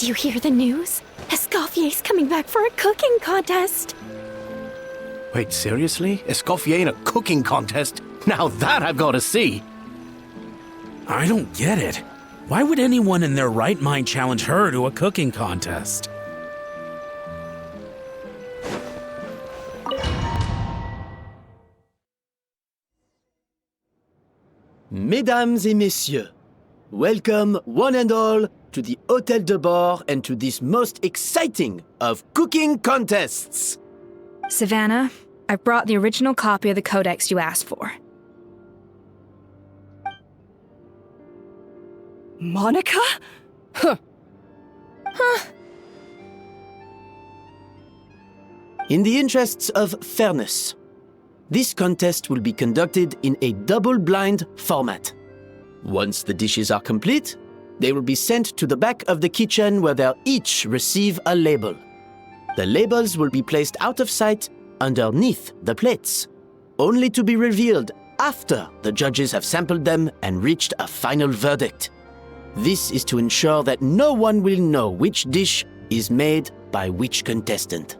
Did you hear the news? Escoffier's coming back for a cooking contest. Wait, seriously? Escoffier in a cooking contest? Now that I've got to see! I don't get it. Why would anyone in their right mind challenge her to a cooking contest? Mesdames et messieurs, welcome one and all to the Hôtel de Bord and to this most exciting of cooking contests. Savannah, I've brought the original copy of the codex you asked for. Monica? Huh. In the interests of fairness, this contest will be conducted in a double-blind format. Once the dishes are complete, they will be sent to the back of the kitchen where they'll each receive a label. The labels will be placed out of sight underneath the plates, only to be revealed after the judges have sampled them and reached a final verdict. This is to ensure that no one will know which dish is made by which contestant.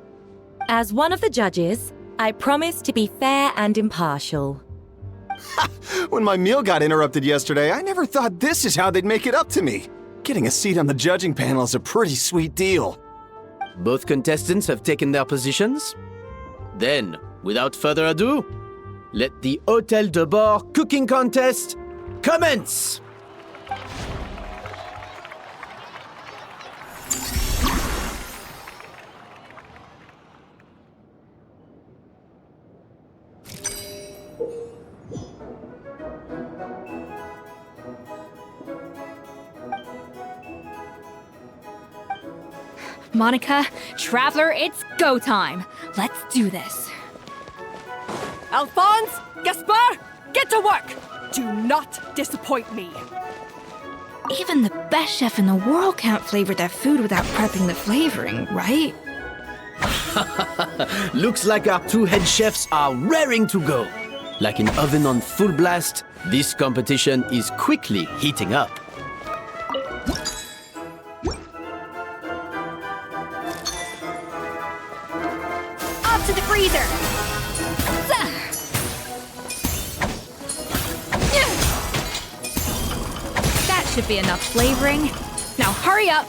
As one of the judges, I promise to be fair and impartial. When my meal got interrupted yesterday, I never thought this is how they'd make it up to me. Getting a seat on the judging panel is a pretty sweet deal. Both contestants have taken their positions. Then, without further ado, let the Hôtel de Bord cooking contest commence! Monica, Traveler, it's go time. Let's do this. Alphonse, Gaspard, get to work! Do not disappoint me. Even the best chef in the world can't flavor their food without prepping the flavoring, right? Looks like our two head chefs are raring to go. Like an oven on full blast, this competition is quickly heating up. Up to the freezer! That should be enough flavoring. Now hurry up!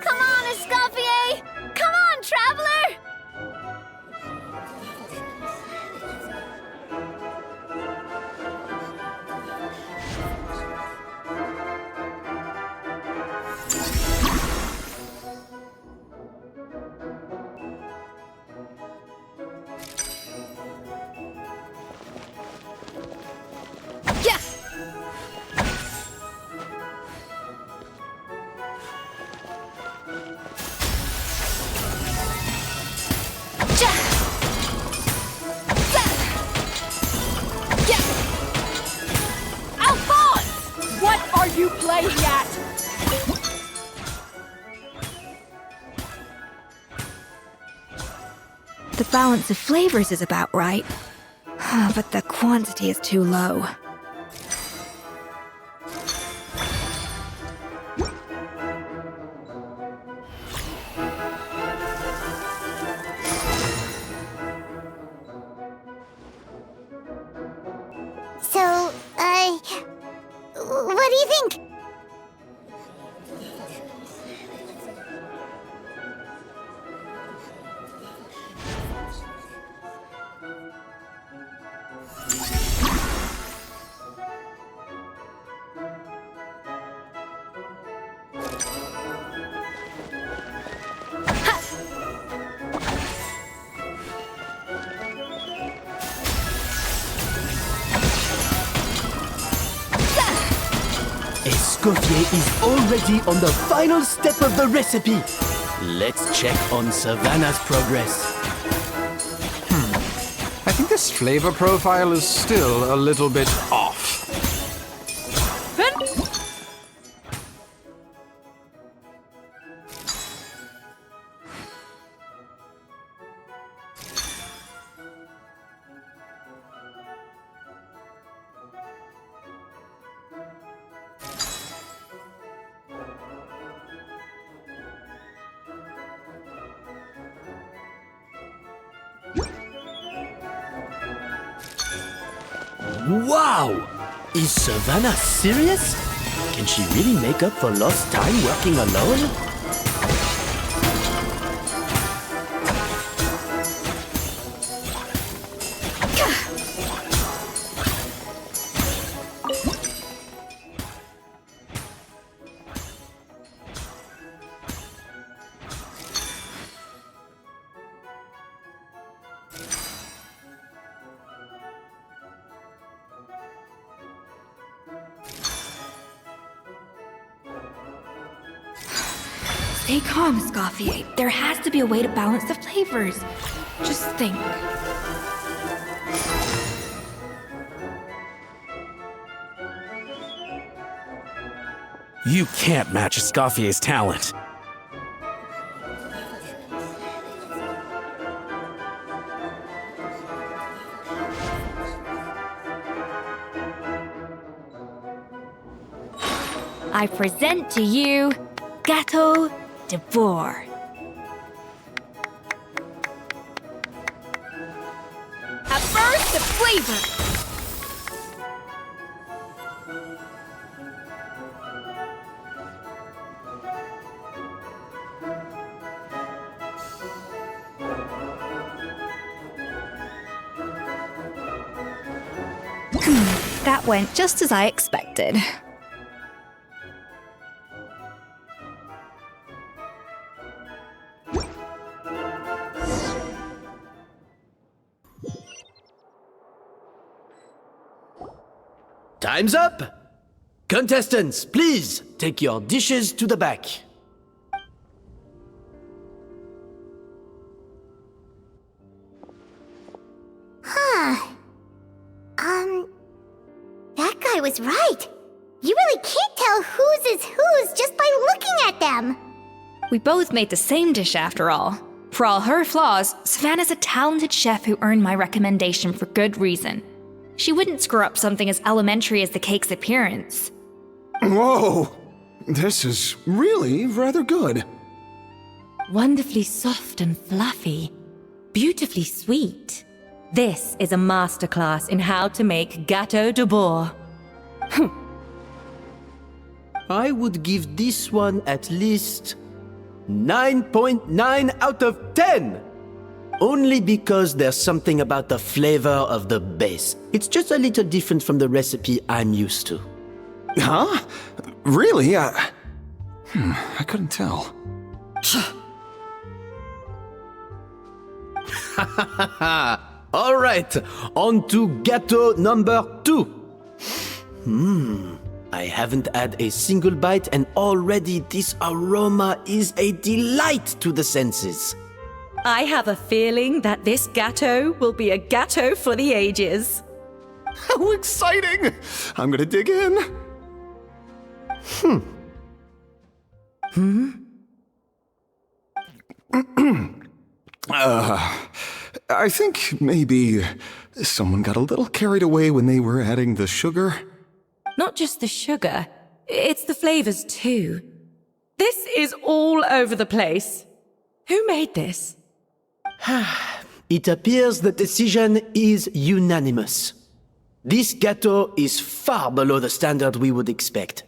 Come on, Escoffier! Come on, Traveler! Yeah! Alphonse! What are you playing at? The balance of flavors is about right. But the quantity is too low. So, what do you think? Escoffier is already on the final step of the recipe. Let's check on Savannah's progress. I think this flavor profile is still a little bit off. Wow! Is Savannah serious? Can she really make up for lost time working alone? Stay calm, Escoffier. There has to be a way to balance the flavors. Just think. You can't match Escoffier's talent. I present to you Gâteau de Bourg. A burst of flavor! That went just as I expected. Time's up! Contestants, please take your dishes to the back. That guy was right. You really can't tell whose is whose just by looking at them. We both made the same dish after all. For all her flaws, Savannah's a talented chef who earned my recommendation for good reason. She wouldn't screw up something as elementary as the cake's appearance. Whoa! This is really rather good. Wonderfully soft and fluffy. Beautifully sweet. This is a masterclass in how to make Gâteau de Bourg. I would give this one at least 9.9 out of 10! Only because there's something about the flavor of the base. It's just a little different from the recipe I'm used to. Huh? Really? I couldn't tell. All right, on to gâteau number 2. I haven't had a single bite and already this aroma is a delight to the senses. I have a feeling that this gâteau will be a gâteau for the ages. How exciting! I'm gonna dig in. I think maybe someone got a little carried away when they were adding the sugar. Not just the sugar, it's the flavors too. This is all over the place. Who made this? It appears the decision is unanimous. This gâteau is far below the standard we would expect.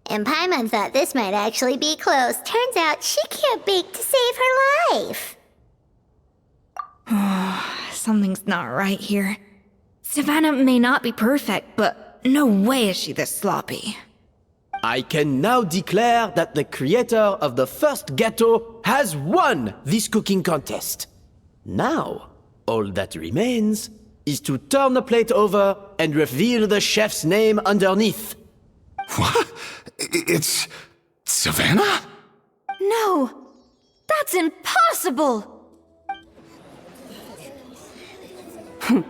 And Paimon thought this might actually be close. Turns out she can't bake to save her life. Something's not right here. Savannah may not be perfect, but no way is she this sloppy. I can now declare that the creator of the first gâteau has won this cooking contest. Now, all that remains is to turn the plate over and reveal the chef's name underneath. What? It's... Savannah? No! That's impossible! Hey,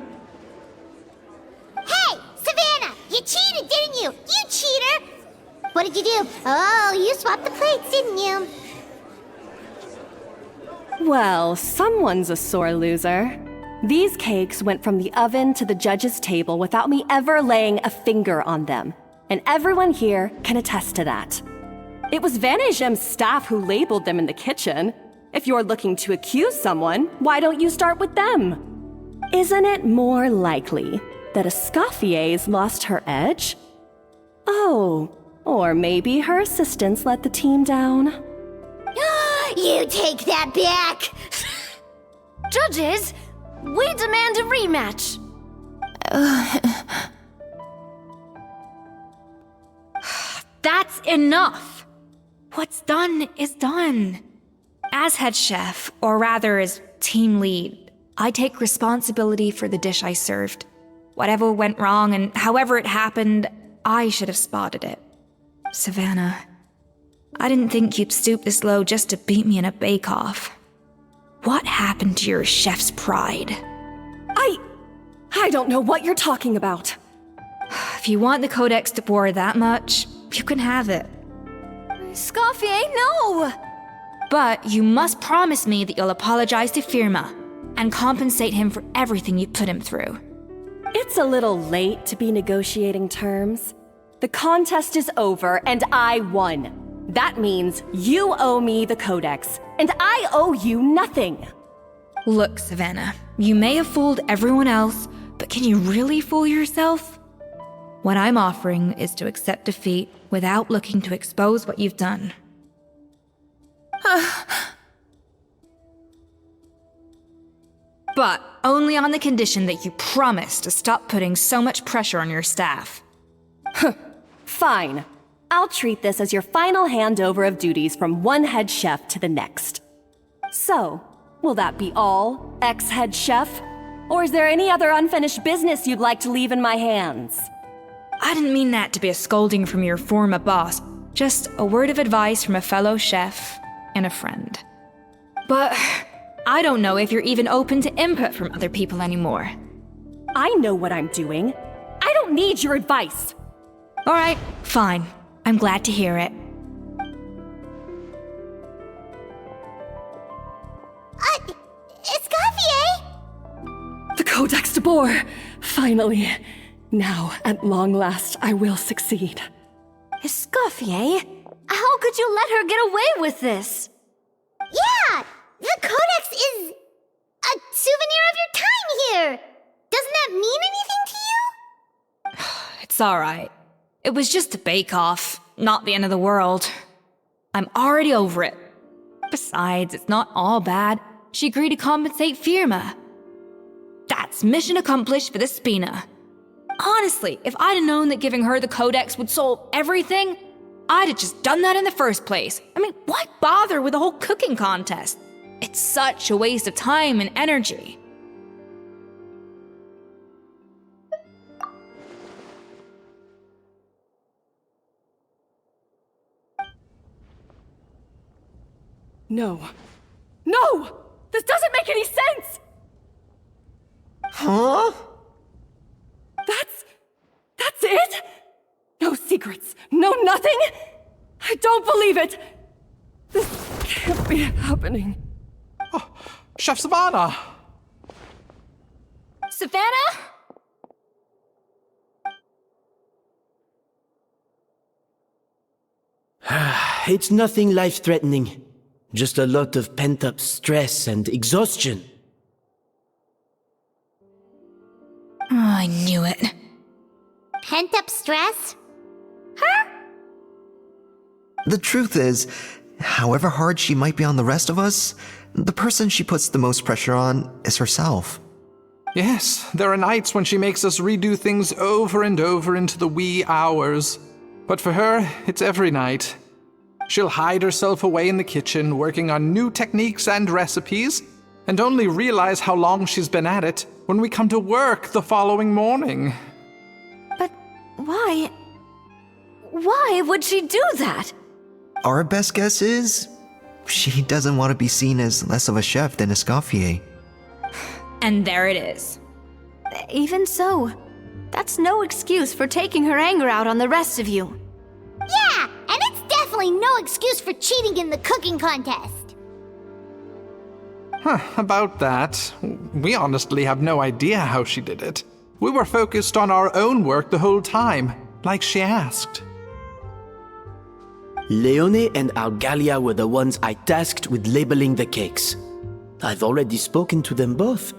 Savannah! You cheated, didn't you? You cheater! What did you do? Oh, you swapped the plates, didn't you? Well, someone's a sore loser. These cakes went from the oven to the judge's table without me ever laying a finger on them. And everyone here can attest to that. It was Van Gem's staff who labeled them in the kitchen. If you're looking to accuse someone, why don't you start with them? Isn't it more likely that Escoffier's lost her edge? Oh, or maybe her assistants let the team down. You take that back! Judges, we demand a rematch! That's enough! What's done is done. As head chef, or rather as team lead, I take responsibility for the dish I served. Whatever went wrong and however it happened, I should have spotted it. Savannah, I didn't think you'd stoop this low just to beat me in a bake-off. What happened to your chef's pride? I don't know what you're talking about. If you want the Codex de Boer that much, you can have it. Escoffier, no! But you must promise me that you'll apologize to Firma and compensate him for everything you put him through. It's a little late to be negotiating terms. The contest is over and I won. That means you owe me the Codex, and I owe you nothing. Look, Savannah, you may have fooled everyone else, but can you really fool yourself? What I'm offering is to accept defeat without looking to expose what you've done. But only on the condition that you promise to stop putting so much pressure on your staff. Fine. I'll treat this as your final handover of duties from one head chef to the next. So, will that be all, ex-head chef? Or is there any other unfinished business you'd like to leave in my hands? I didn't mean that to be a scolding from your former boss, just a word of advice from a fellow chef and a friend. But I don't know if you're even open to input from other people anymore. I know what I'm doing. I don't need your advice. All right, fine. I'm glad to hear it. Escoffier! The Codex de Boer! Finally. Now, at long last, I will succeed. Escoffier? How could you let her get away with this? Yeah! The Codex is a souvenir of your time here! Doesn't that mean anything to you? It's alright. It was just a bake-off, not the end of the world. I'm already over it. Besides, it's not all bad. She agreed to compensate Firma. That's mission accomplished for the Spina. Honestly, if I'd have known that giving her the Codex would solve everything, I'd have just done that in the first place. I mean, why bother with the whole cooking contest? It's such a waste of time and energy. No. No! This doesn't make any sense! Huh? That's it? No secrets, no nothing? I don't believe it! This can't be happening. Oh, Chef Savannah! Savannah? It's nothing life-threatening. Just a lot of pent-up stress and exhaustion. Oh, I knew it. Pent-up stress? The truth is, however hard she might be on the rest of us, the person she puts the most pressure on is herself. Yes, there are nights when she makes us redo things over and over into the wee hours. But for her, it's every night. She'll hide herself away in the kitchen, working on new techniques and recipes, and only realize how long she's been at it when we come to work the following morning. But why? Why would she do that? Our best guess is she doesn't want to be seen as less of a chef than Escoffier. And there it is. Even so, that's no excuse for taking her anger out on the rest of you. Yeah, and it's definitely no excuse for cheating in the cooking contest. About that, we honestly have no idea how she did it. We were focused on our own work the whole time, like she asked. Leone and Algalia were the ones I tasked with labeling the cakes. I've already spoken to them both.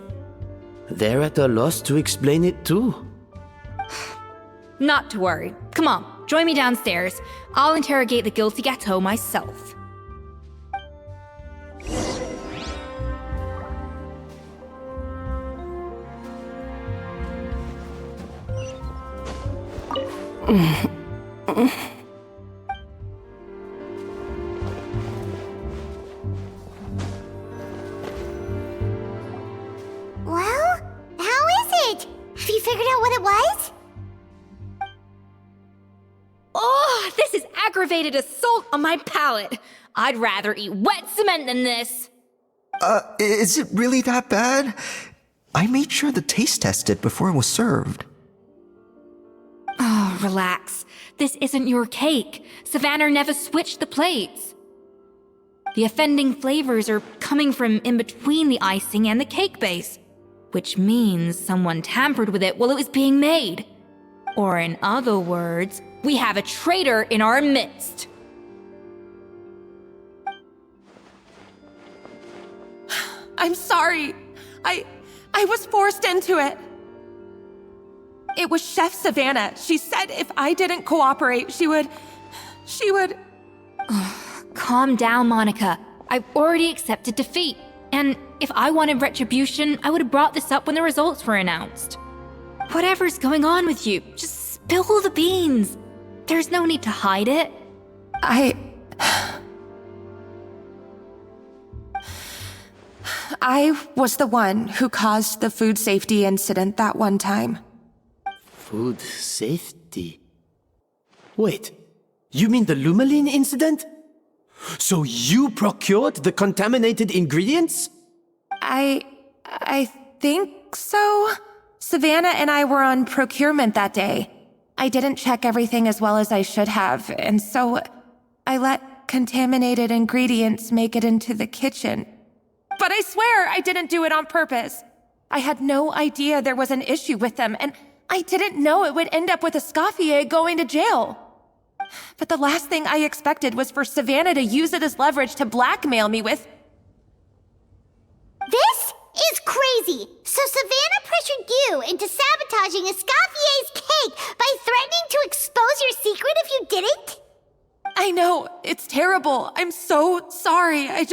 They're at a loss to explain it too. Not to worry. Come on, join me downstairs. I'll interrogate the guilty gâteau myself. Well, how is it? Have you figured out what it was? Oh, this is aggravated assault on my palate. I'd rather eat wet cement than this. Is it really that bad? I made sure to taste test it before it was served. Oh, relax. This isn't your cake. Savannah never switched the plates. The offending flavors are coming from in between the icing and the cake base, which means someone tampered with it while it was being made. Or in other words, we have a traitor in our midst. I'm sorry. I was forced into it. It was Chef Savannah. She said if I didn't cooperate, she would... Calm down, Monica. I've already accepted defeat. And if I wanted retribution, I would have brought this up when the results were announced. Whatever's going on with you, just spill the beans. There's no need to hide it. I was the one who caused the food safety incident that one time. Food safety? Wait, you mean the Lumaline incident? So you procured the contaminated ingredients? I think so. Savannah and I were on procurement that day. I didn't check everything as well as I should have, and so I let contaminated ingredients make it into the kitchen. But I swear I didn't do it on purpose. I had no idea there was an issue with them, and I didn't know it would end up with Escoffier going to jail. But the last thing I expected was for Savannah to use it as leverage to blackmail me with... This is crazy! So Savannah pressured you into sabotaging Escoffier's cake by threatening to expose your secret if you didn't? I know, it's terrible. I'm so sorry. I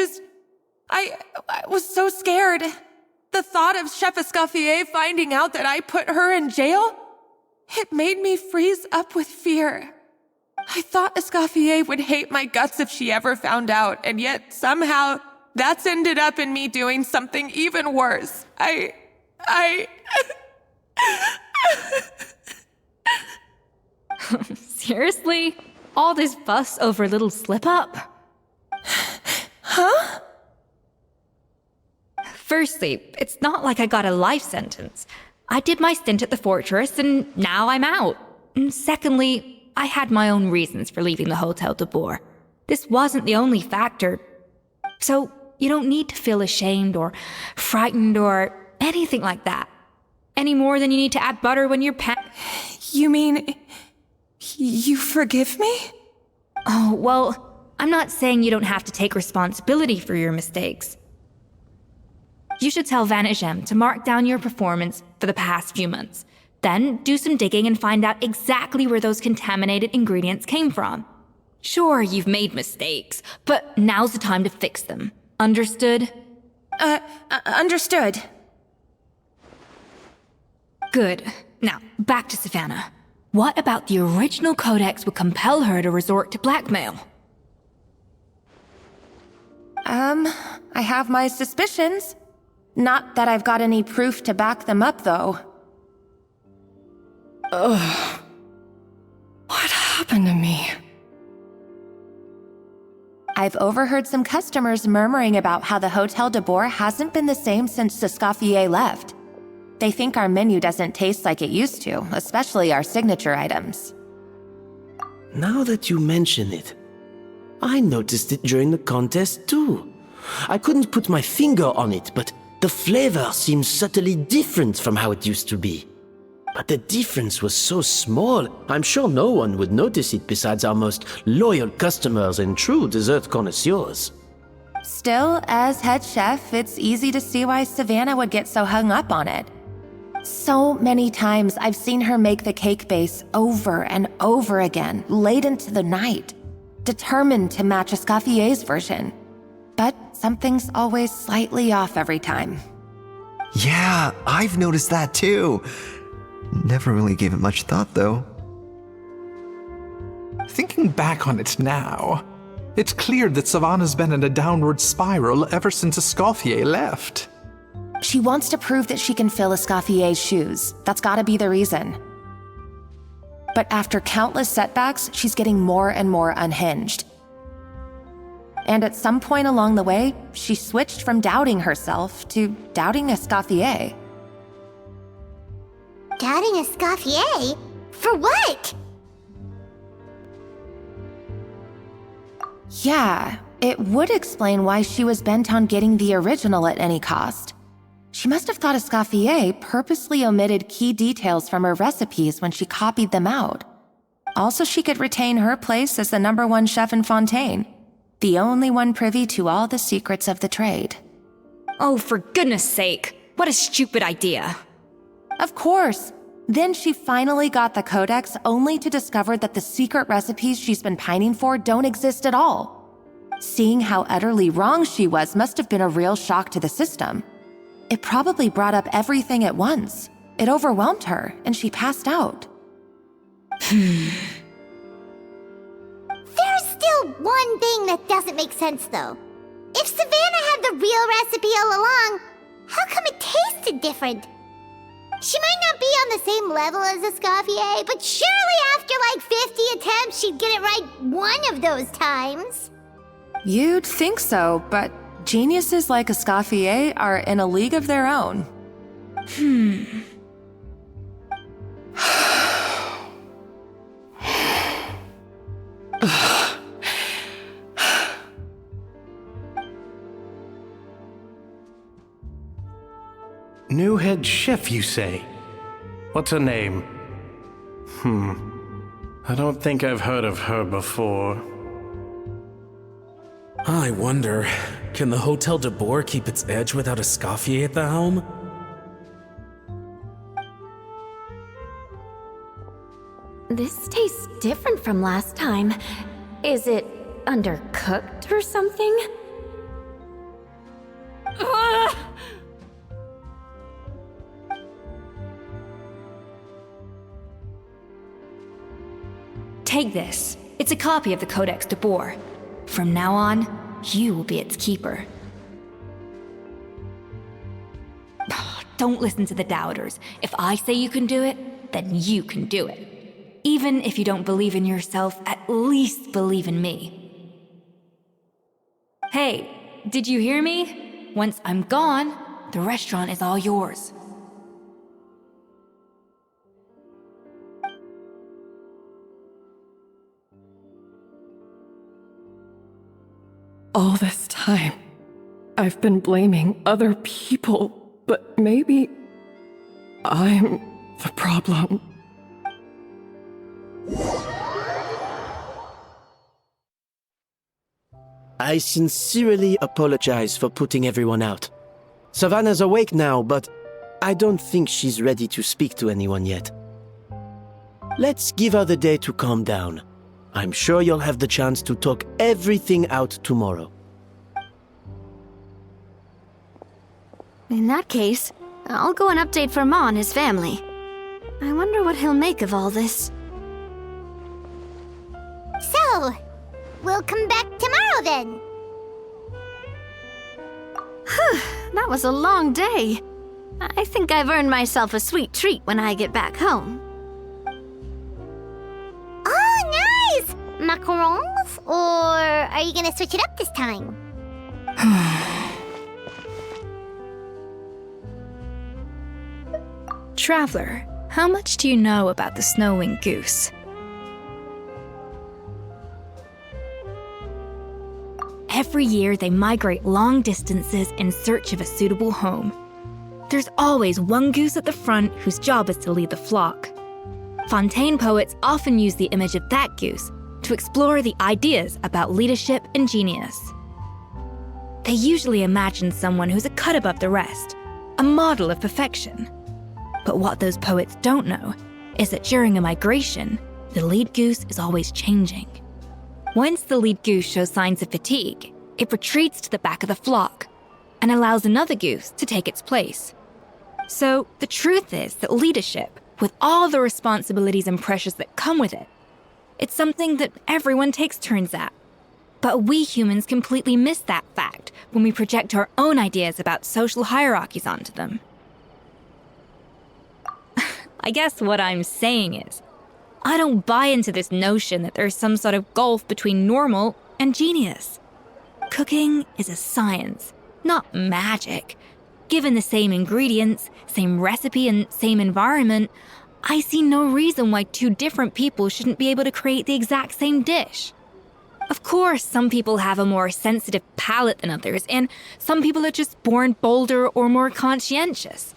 was so scared. The thought of Chef Escoffier finding out that I put her in jail, it made me freeze up with fear. I thought Escoffier would hate my guts if she ever found out, and yet somehow that's ended up in me doing something even worse. Seriously? All this fuss over a little slip-up? Huh? Firstly, it's not like I got a life sentence. I did my stint at the fortress, and now I'm out. And secondly, I had my own reasons for leaving the Hotel de Boer. This wasn't the only factor. So, you don't need to feel ashamed or frightened or anything like that. Any more than you need to add butter when you're You mean... you forgive me? Oh, well, I'm not saying you don't have to take responsibility for your mistakes. You should tell Vanagem to mark down your performance for the past few months. Then do some digging and find out exactly where those contaminated ingredients came from. Sure, you've made mistakes, but now's the time to fix them. Understood? Understood. Good. Now, back to Savannah. What about the original codex would compel her to resort to blackmail? I have my suspicions. Not that I've got any proof to back them up, though. What happened to me? I've overheard some customers murmuring about how the Hotel de Boer hasn't been the same since Escoffier left. They think our menu doesn't taste like it used to, especially our signature items. Now that you mention it, I noticed it during the contest too. I couldn't put my finger on it, but the flavor seems subtly different from how it used to be. But the difference was so small, I'm sure no one would notice it besides our most loyal customers and true dessert connoisseurs. Still, as head chef, it's easy to see why Savannah would get so hung up on it. So many times I've seen her make the cake base over and over again, late into the night, determined to match Escoffier's version. But something's always slightly off every time. Yeah, I've noticed that too. Never really gave it much thought, though. Thinking back on it now, it's clear that Savannah's been in a downward spiral ever since Escoffier left. She wants to prove that she can fill Escoffier's shoes. That's gotta be the reason. But after countless setbacks, she's getting more and more unhinged. And at some point along the way, she switched from doubting herself to doubting Escoffier. Doubting Escoffier? For what? Yeah, it would explain why she was bent on getting the original at any cost. She must have thought Escoffier purposely omitted key details from her recipes when she copied them out. Also, she could retain her place as the #1 chef in Fontaine, the only one privy to all the secrets of the trade. Oh, for goodness sake, what a stupid idea. Of course. Then she finally got the codex only to discover that the secret recipes she's been pining for don't exist at all. Seeing how utterly wrong she was must have been a real shock to the system. It probably brought up everything at once. It overwhelmed her, and she passed out. There's still one thing that doesn't make sense, though. If Savannah had the real recipe all along, how come it tasted different? She might not be on the same level as Escoffier, but surely after like 50 attempts, she'd get it right one of those times. You'd think so, but geniuses like Escoffier are in a league of their own. New head chef, you say? What's her name? I don't think I've heard of her before. I wonder, can the Hotel de Boer keep its edge without Escoffier at the helm? This tastes different from last time. Is it undercooked or something? Ugh! Take this. It's a copy of the Codex de Boer. From now on, you will be its keeper. Don't listen to the doubters. If I say you can do it, then you can do it. Even if you don't believe in yourself, at least believe in me. Hey, did you hear me? Once I'm gone, the restaurant is all yours. All this time, I've been blaming other people, but maybe I'm the problem. I sincerely apologize for putting everyone out. Savannah's awake now, but I don't think she's ready to speak to anyone yet. Let's give her the day to calm down. I'm sure you'll have the chance to talk everything out tomorrow. In that case, I'll go and update Firma and his family. I wonder what he'll make of all this. So, we'll come back tomorrow then. That was a long day. I think I've earned myself a sweet treat when I get back home. Oh, macarons? Or are you gonna switch it up this time? Traveler, how much do you know about the snow-winged goose? Every year, they migrate long distances in search of a suitable home. There's always one goose at the front whose job is to lead the flock. Fontaine poets often use the image of that goose to explore the ideas about leadership and genius. They usually imagine someone who's a cut above the rest, a model of perfection. But what those poets don't know is that during a migration, the lead goose is always changing. Once the lead goose shows signs of fatigue, it retreats to the back of the flock and allows another goose to take its place. So the truth is that leadership, with all the responsibilities and pressures that come with it, it's something that everyone takes turns at. But we humans completely miss that fact when we project our own ideas about social hierarchies onto them. I guess what I'm saying is, I don't buy into this notion that there's some sort of gulf between normal and genius. Cooking is a science, not magic. Given the same ingredients, same recipe, and same environment, I see no reason why two different people shouldn't be able to create the exact same dish. Of course, some people have a more sensitive palate than others, and some people are just born bolder or more conscientious.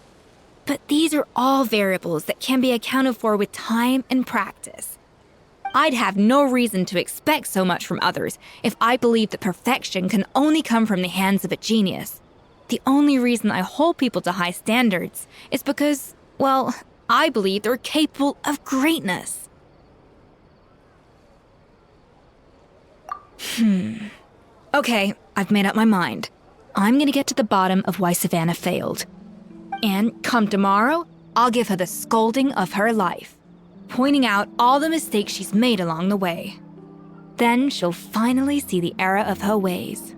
But these are all variables that can be accounted for with time and practice. I'd have no reason to expect so much from others if I believed that perfection can only come from the hands of a genius. The only reason I hold people to high standards is because, well, I believe they're capable of greatness. Okay, I've made up my mind. I'm gonna get to the bottom of why Savannah failed. And come tomorrow, I'll give her the scolding of her life, pointing out all the mistakes she's made along the way. Then she'll finally see the error of her ways.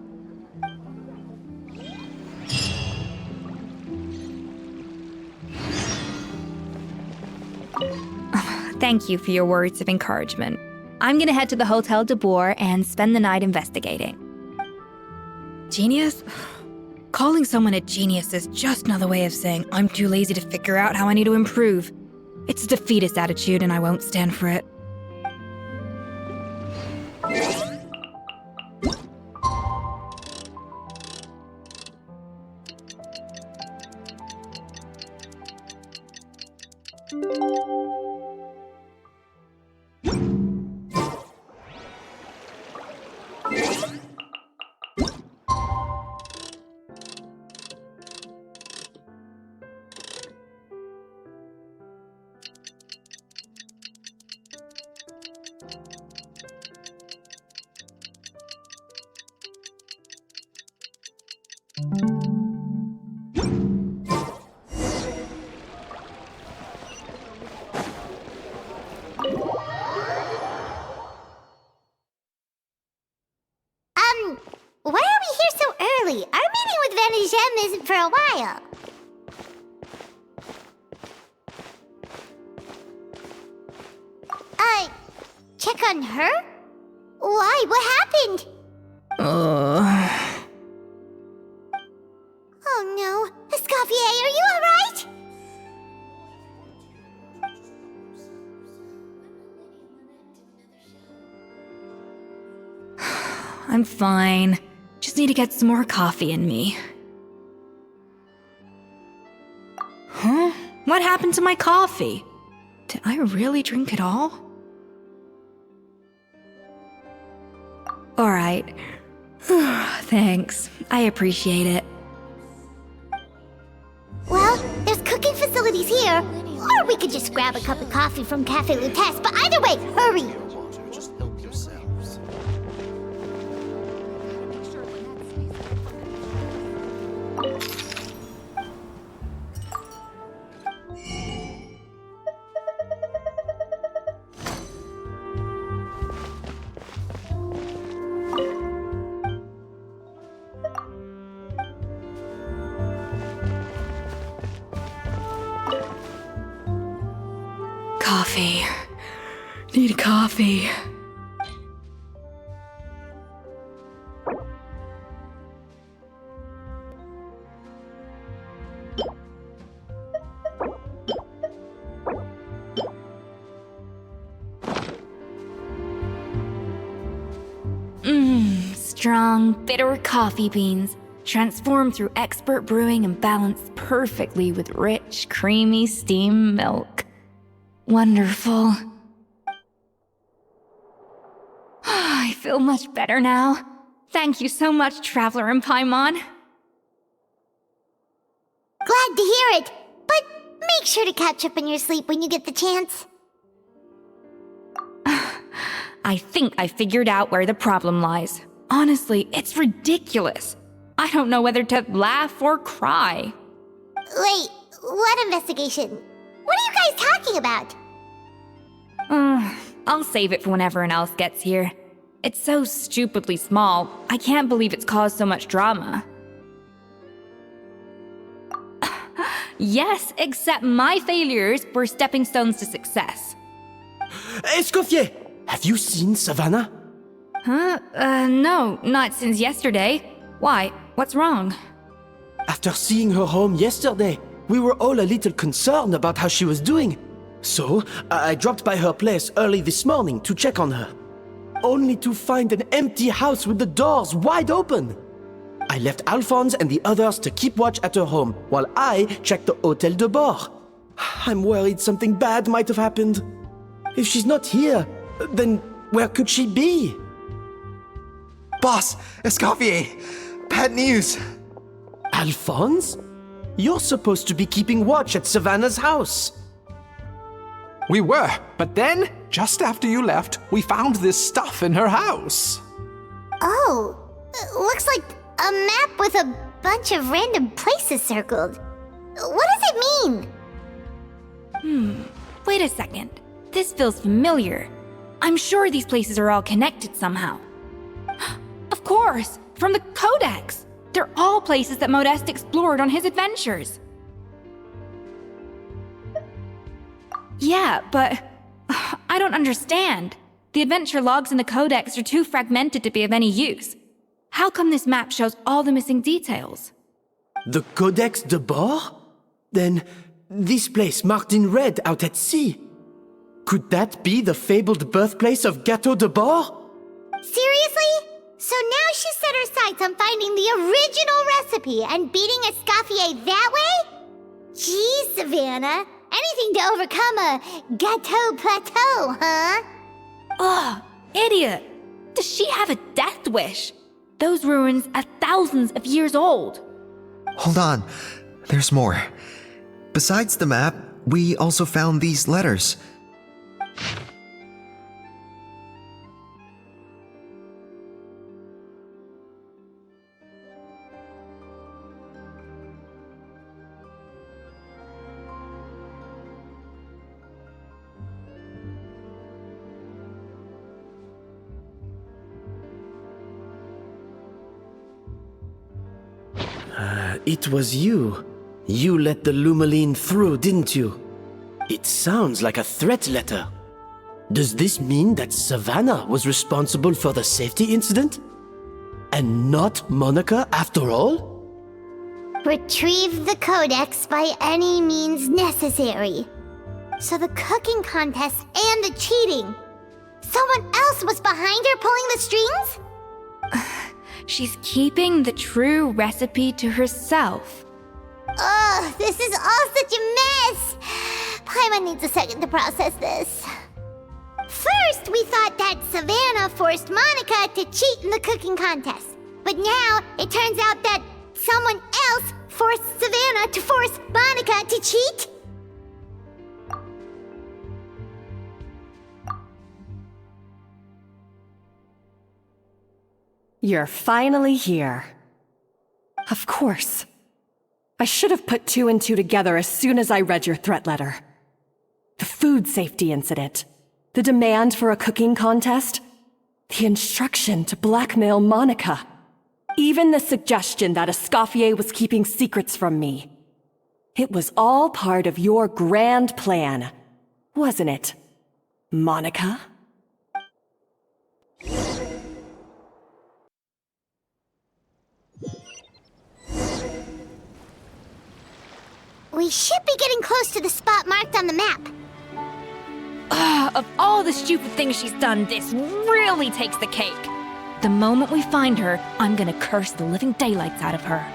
Thank you for your words of encouragement. I'm gonna head to the Hotel de Boer and spend the night investigating. Genius? Calling someone a genius is just another way of saying I'm too lazy to figure out how I need to improve. It's a defeatist attitude and I won't stand for it. Why are we here so early? Our meeting with Van isn't for a while. Check on her? Why? What happened? Oh no. Escoffier, are you alright? I'm fine. Just need to get some more coffee in me. Huh? What happened to my coffee? Did I really drink it all? Alright. Thanks. I appreciate it. Well, there's cooking facilities here. Or we could just grab a cup of coffee from Cafe Lutece, but either way, hurry! Coffee. Need coffee. strong, bitter coffee beans, transformed through expert brewing and balanced perfectly with rich, creamy steamed milk. Wonderful. I feel much better now. Thank you so much, Traveler and Paimon. Glad to hear it, but make sure to catch up in your sleep when you get the chance. I think I figured out where the problem lies. Honestly, it's ridiculous. I don't know whether to laugh or cry. Wait, what investigation? What are you guys talking about? I'll save it for when everyone else gets here. It's so stupidly small, I can't believe it's caused so much drama. Yes, except my failures were stepping stones to success. Escoffier! Have you seen Savannah? No, not since yesterday. Why? What's wrong? After seeing her home yesterday, we were all a little concerned about how she was doing. So, I dropped by her place early this morning to check on her. Only to find an empty house with the doors wide open. I left Alphonse and the others to keep watch at her home, while I checked the Hotel de Bord. I'm worried something bad might have happened. If she's not here, then where could she be? Boss, Escoffier, bad news. Alphonse? You're supposed to be keeping watch at Savannah's house. We were, but then, just after you left, we found this stuff in her house. Oh, looks like a map with a bunch of random places circled. What does it mean? Wait a second. This feels familiar. I'm sure these places are all connected somehow. Of course, from the Codex. They're all places that Modeste explored on his adventures. Yeah, but I don't understand. The adventure logs in the Codex are too fragmented to be of any use. How come this map shows all the missing details? The Codex de Bord? Then, this place marked in red out at sea. Could that be the fabled birthplace of Gâteau de Bord? Seriously? So now she set her sights on finding the original recipe and beating Escoffier that way? Geez, Savannah. Anything to overcome a Gâteau plateau, huh? Ugh, idiot! Does she have a death wish? Those ruins are thousands of years old. Hold on, there's more. Besides the map, we also found these letters. It was you. You let the Lumaline through, didn't you? It sounds like a threat letter. Does this mean that Savannah was responsible for the safety incident? And not Monica after all? Retrieve the Codex by any means necessary. So the cooking contest and the cheating. Someone else was behind her pulling the strings? She's keeping the true recipe to herself. Ugh, this is all such a mess! Paimon needs a second to process this. First, we thought that Savannah forced Monica to cheat in the cooking contest. But now, it turns out that someone else forced Savannah to force Monica to cheat? You're finally here. Of course. I should have put two and two together as soon as I read your threat letter. The food safety incident, the demand for a cooking contest, the instruction to blackmail Monica, even the suggestion that Escoffier was keeping secrets from me. It was all part of your grand plan, wasn't it, Monica? We should be getting close to the spot marked on the map. Of all the stupid things she's done, this really takes the cake. The moment we find her, I'm gonna curse the living daylights out of her.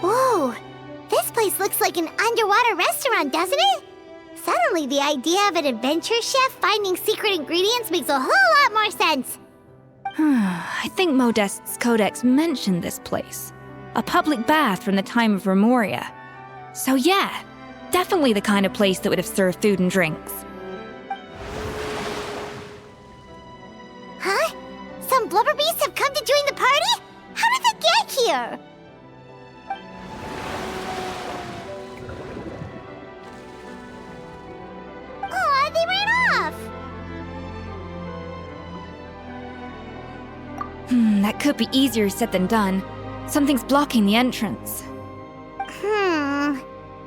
Whoa! This place looks like an underwater restaurant, doesn't it? Suddenly, the idea of an adventure chef finding secret ingredients makes a whole lot more sense. I think Modest's codex mentioned this place. A public bath from the time of Remoria. So yeah, definitely the kind of place that would have served food and drinks. Huh? Some blubber beasts have come to join the party? How did they get here? Aw, they ran off! That could be easier said than done. Something's blocking the entrance.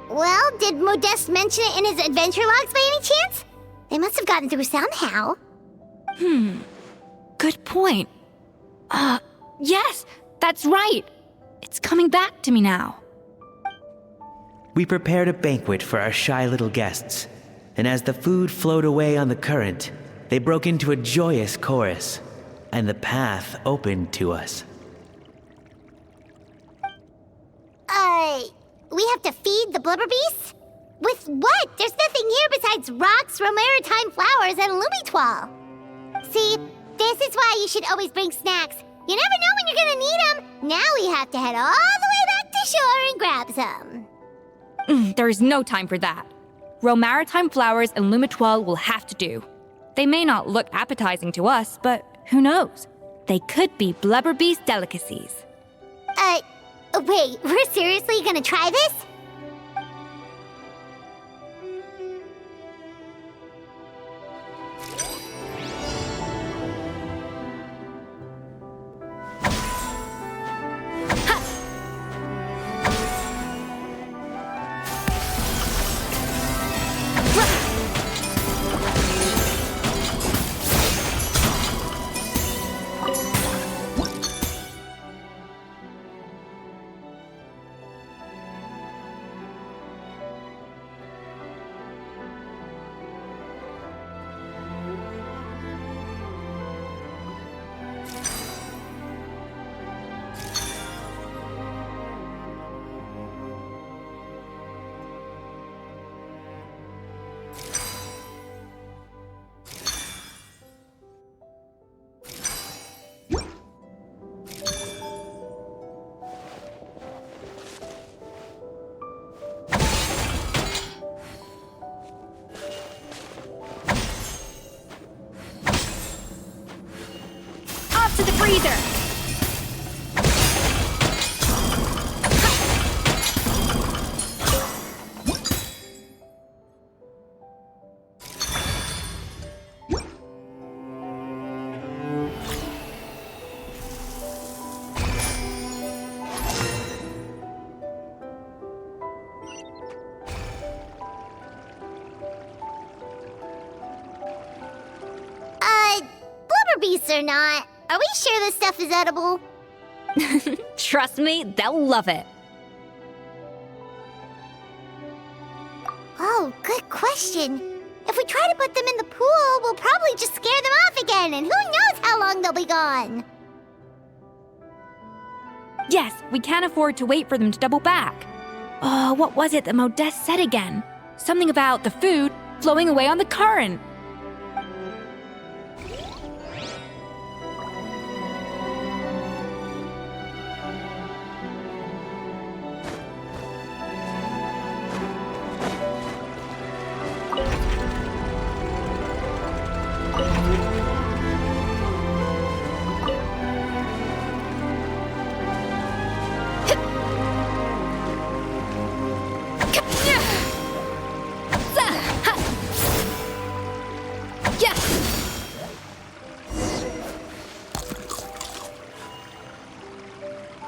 Well, did Modeste mention it in his adventure logs by any chance? They must have gotten through somehow. Good point. Yes, that's right. It's coming back to me now. We prepared a banquet for our shy little guests, and as the food flowed away on the current, they broke into a joyous chorus, and the path opened to us. We have to feed the blubber beasts? With what? There's nothing here besides rocks, romaritime flowers, and lumitoile. See, this is why you should always bring snacks. You never know when you're gonna need them. Now we have to head all the way back to shore and grab some. There is no time for that. Romaritime flowers and lumitoile will have to do. They may not look appetizing to us, but who knows? They could be blubber beast delicacies. Wait, we're seriously gonna try this? To the freezer! Blubber beasts or not, are we sure this stuff is edible? Trust me, they'll love it. Oh, good question. If we try to put them in the pool, we'll probably just scare them off again, and who knows how long they'll be gone. Yes, we can't afford to wait for them to double back. Oh, what was it that Modeste said again? Something about the food flowing away on the current.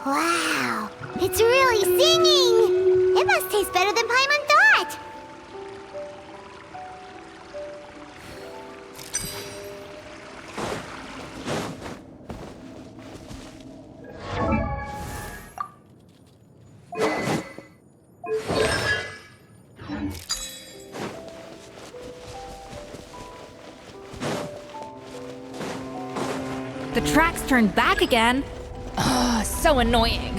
Wow, it's really singing! It must taste better than Paimon thought! The tracks turned back again. Oh, so annoying.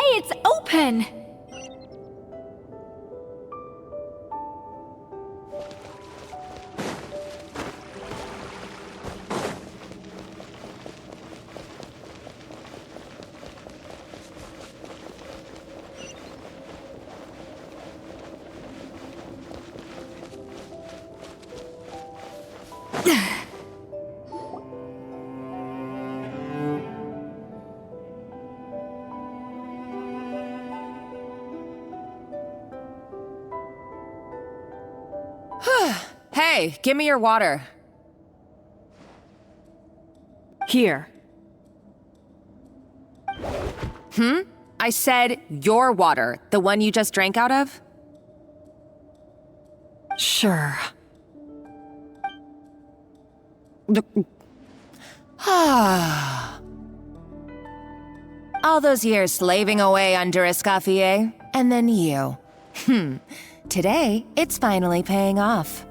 It's open! Hey, give me your water. Here. I said your water, the one you just drank out of? Sure. All those years slaving away under Escoffier, and then you. Today, it's finally paying off.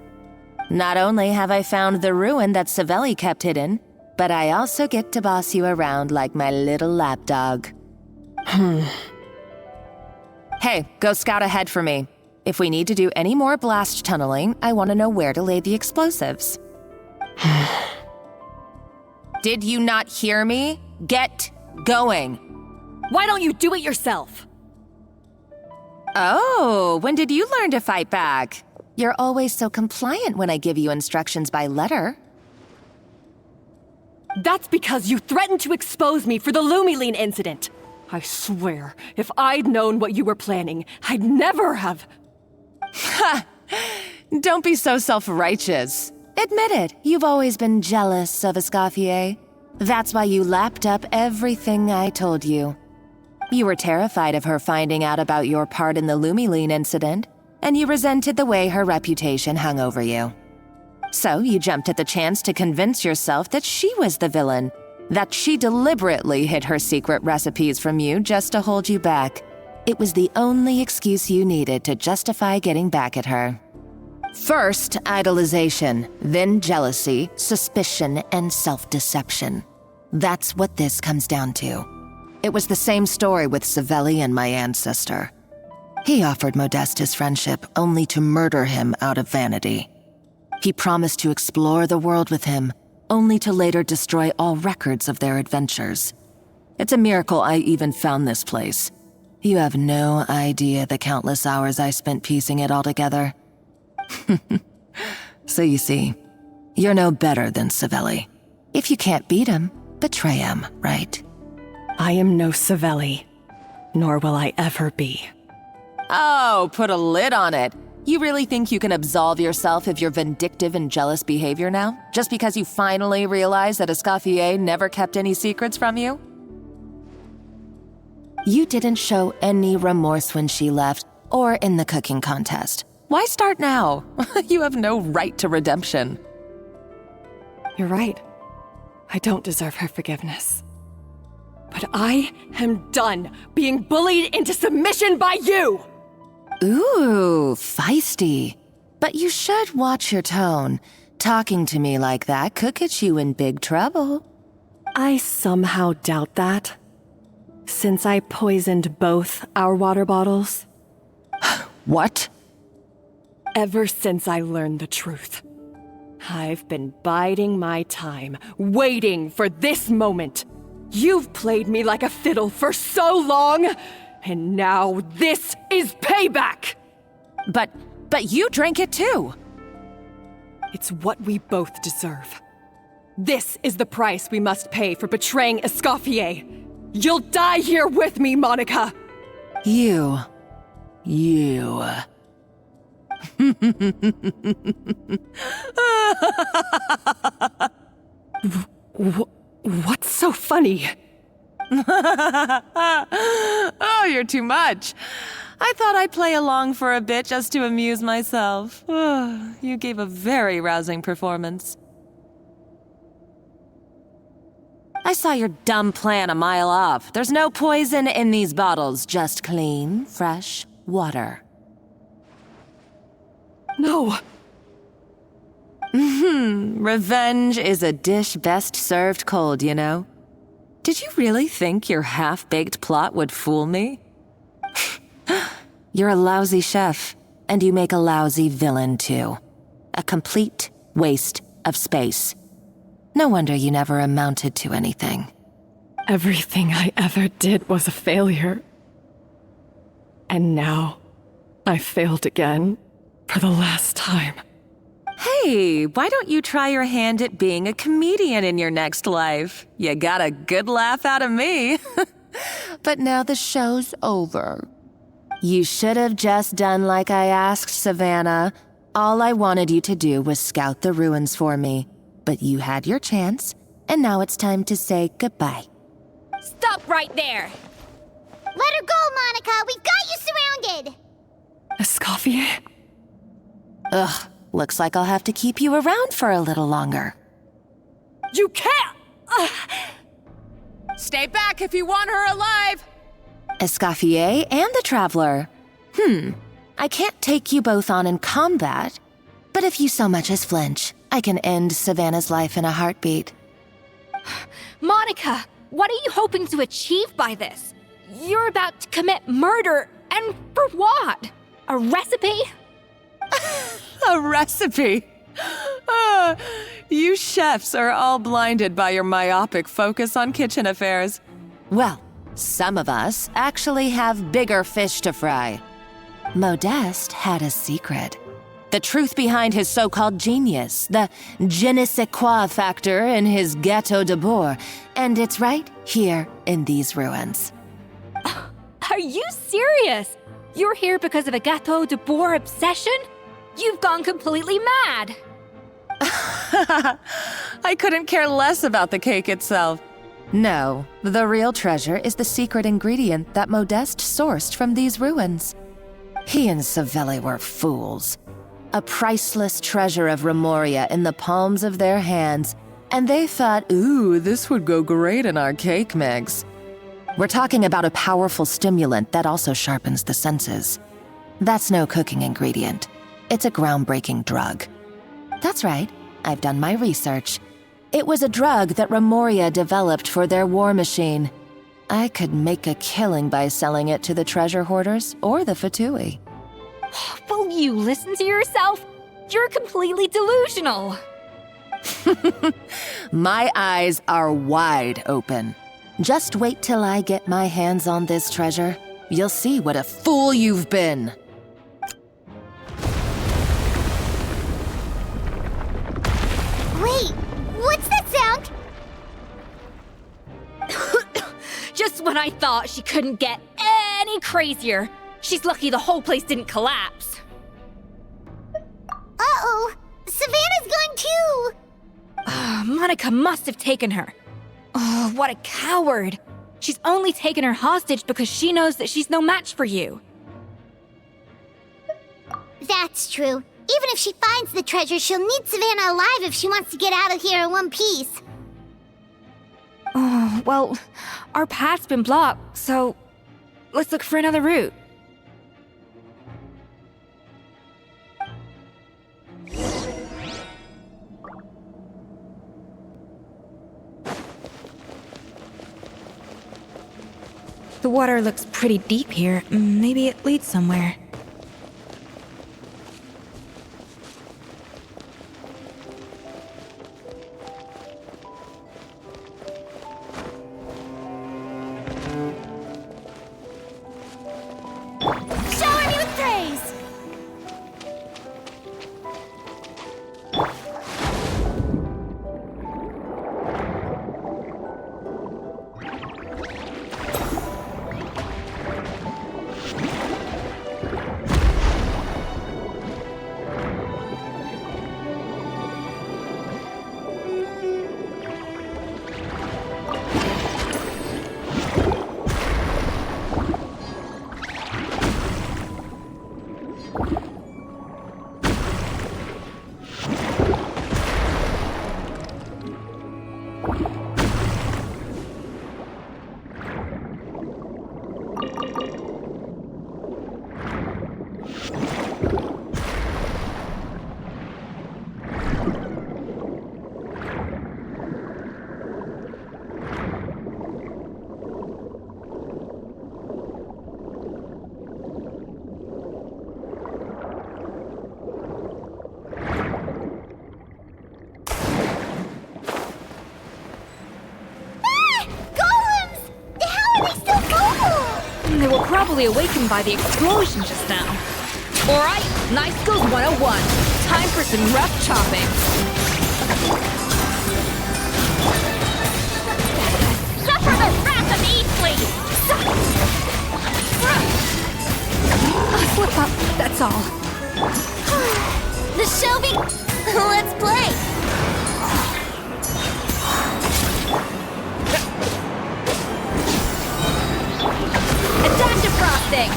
Not only have I found the ruin that Savelli kept hidden, but I also get to boss you around like my little lapdog. Hey, go scout ahead for me. If we need to do any more blast tunneling, I want to know where to lay the explosives. Did you not hear me? Get going. Why don't you do it yourself? Oh, when did you learn to fight back? You're always so compliant when I give you instructions by letter. That's because you threatened to expose me for the Lumiline incident. I swear, if I'd known what you were planning, I'd never have... Ha! Don't be so self-righteous. Admit it, you've always been jealous of Escoffier. That's why you lapped up everything I told you. You were terrified of her finding out about your part in the Lumiline incident, and you resented the way her reputation hung over you. So you jumped at the chance to convince yourself that she was the villain, that she deliberately hid her secret recipes from you just to hold you back. It was the only excuse you needed to justify getting back at her. First, idolization, then jealousy, suspicion, and self-deception. That's what this comes down to. It was the same story with Savelli and my ancestor. He offered Modeste his friendship only to murder him out of vanity. He promised to explore the world with him, only to later destroy all records of their adventures. It's a miracle I even found this place. You have no idea the countless hours I spent piecing it all together. So you see, you're no better than Savelli. If you can't beat him, betray him, right? I am no Savelli, nor will I ever be. Oh, put a lid on it. You really think you can absolve yourself of your vindictive and jealous behavior now? Just because you finally realize that Escoffier never kept any secrets from you? You didn't show any remorse when she left, or in the cooking contest. Why start now? You have no right to redemption. You're right. I don't deserve her forgiveness. But I am done being bullied into submission by you! Ooh, feisty. But you should watch your tone. Talking to me like that could get you in big trouble. I somehow doubt that. Since I poisoned both our water bottles. What? Ever since I learned the truth, I've been biding my time, waiting for this moment. You've played me like a fiddle for so long, and now this is payback! But you drank it too! It's what we both deserve. This is the price we must pay for betraying Escoffier. You'll die here with me, Monica! You. What's so funny? Oh, you're too much. I thought I'd play along for a bit just to amuse myself. You gave a very rousing performance. I saw your dumb plan a mile off. There's no poison in these bottles, just clean, fresh water. No. Revenge is a dish best served cold, you know? Did you really think your half-baked plot would fool me? You're a lousy chef, and you make a lousy villain, too. A complete waste of space. No wonder you never amounted to anything. Everything I ever did was a failure. And now, I failed again, for the last time. Hey, why don't you try your hand at being a comedian in your next life? You got a good laugh out of me. But now the show's over. You should have just done like I asked, Savannah. All I wanted you to do was scout the ruins for me. But you had your chance, and now it's time to say goodbye. Stop right there! Let her go, Monica! We've got you surrounded! Escoffier? Ugh, looks like I'll have to keep you around for a little longer. You can't! Stay back if you want her alive! Escoffier and the Traveler. I can't take you both on in combat, but if you so much as flinch, I can end Savannah's life in a heartbeat. Monica, what are you hoping to achieve by this? You're about to commit murder, and for what? A recipe? A recipe? You chefs are all blinded by your myopic focus on kitchen affairs. Well, some of us actually have bigger fish to fry. Modeste had a secret. The truth behind his so-called genius, the je ne sais quoi factor in his Gâteau de Bourg, and it's right here in these ruins. Are you serious? You're here because of a Gâteau de Bourg obsession? You've gone completely mad! I couldn't care less about the cake itself. No, the real treasure is the secret ingredient that Modeste sourced from these ruins. He and Savelli were fools. A priceless treasure of Remoria in the palms of their hands, and they thought, ooh, this would go great in our cake mix. We're talking about a powerful stimulant that also sharpens the senses. That's no cooking ingredient. It's a groundbreaking drug. That's right, I've done my research. It was a drug that Remoria developed for their war machine. I could make a killing by selling it to the treasure hoarders or the Fatui. Will you listen to yourself? You're completely delusional. My eyes are wide open. Just wait till I get my hands on this treasure. You'll see what a fool you've been. Wait, what's that sound? Just when I thought she couldn't get any crazier. She's lucky the whole place didn't collapse. Uh-oh, Savannah's gone too! Monica must have taken her. Oh, what a coward. She's only taken her hostage because she knows that she's no match for you. That's true. Even if she finds the treasure, she'll need Savannah alive if she wants to get out of here in one piece. Oh, well, our path's been blocked, so let's look for another route. The water looks pretty deep here. Maybe it leads somewhere. Shower me with praise! They were probably awakened by the explosion just now. Alright, Knife Skills 101. Time for some rough chopping. Suffer the wrath of Eastleigh! Slip up, that's all. The Shelby! Let's play! Adaptive frosting!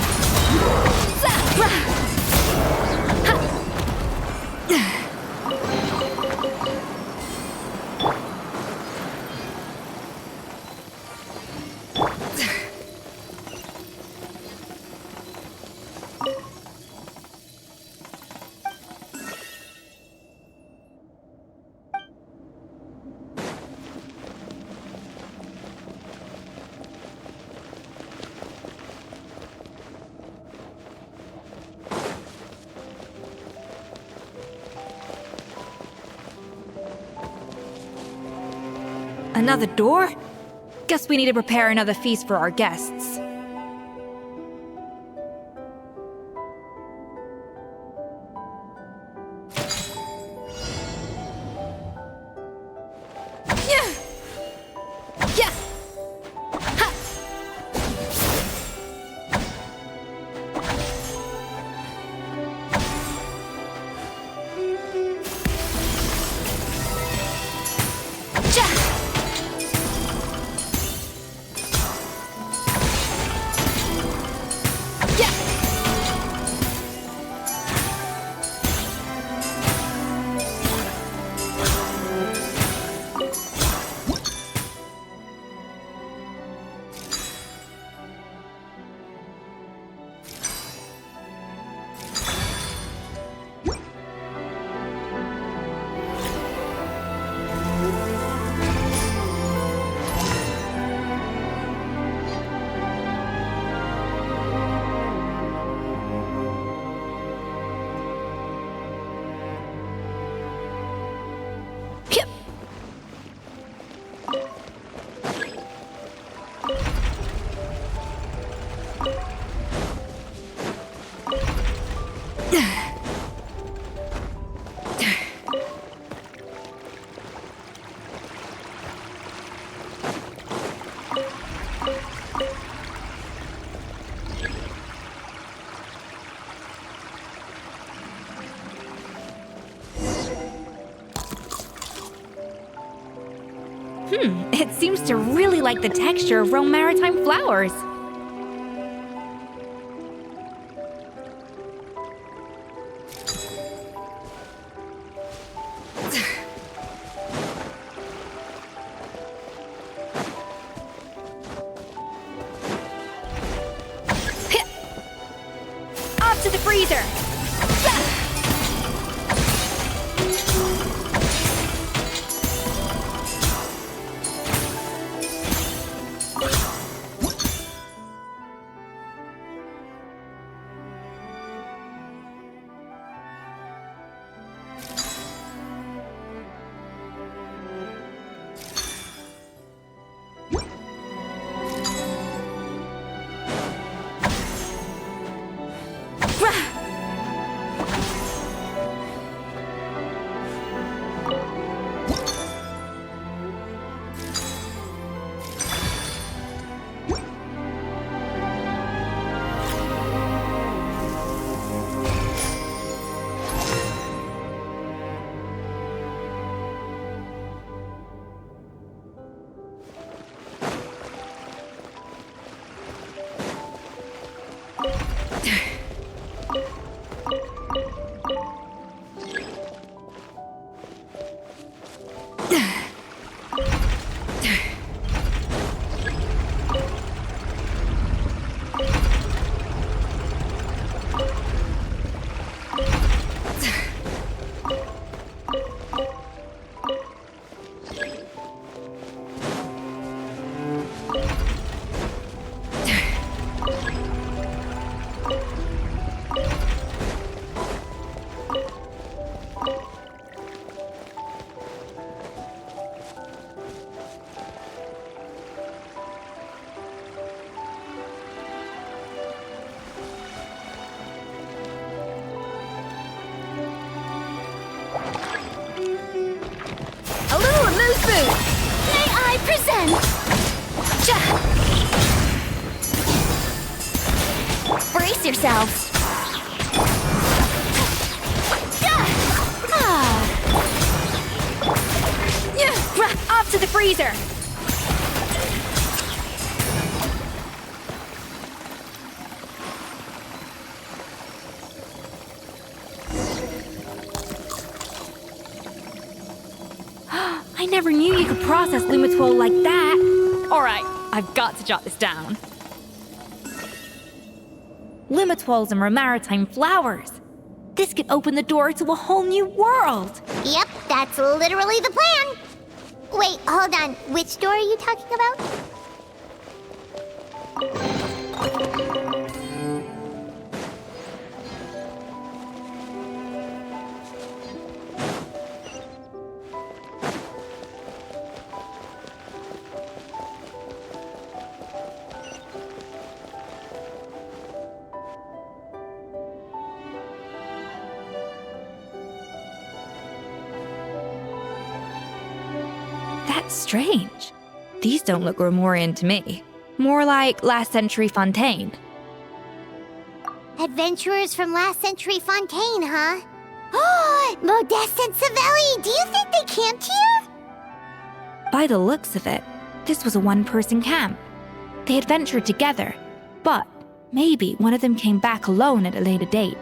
Another door? Guess we need to prepare another feast for our guests. It seems to really like the texture of Rome maritime flowers. Off to the freezer! May I present? Brace yourselves! Off to the freezer! I never knew you could process Lumitwol like that. Alright, I've got to jot this down. Lumitwols and maritime flowers. This could open the door to a whole new world. Yep, that's literally the plan. Wait, hold on. Which door are you talking about? That's strange. These don't look Romorian to me. More like last century Fontaine. Adventurers from last century Fontaine, huh? Oh, Modeste and Savelli, do you think they camped here? By the looks of it, this was a one-person camp. They adventured together, but maybe one of them came back alone at a later date.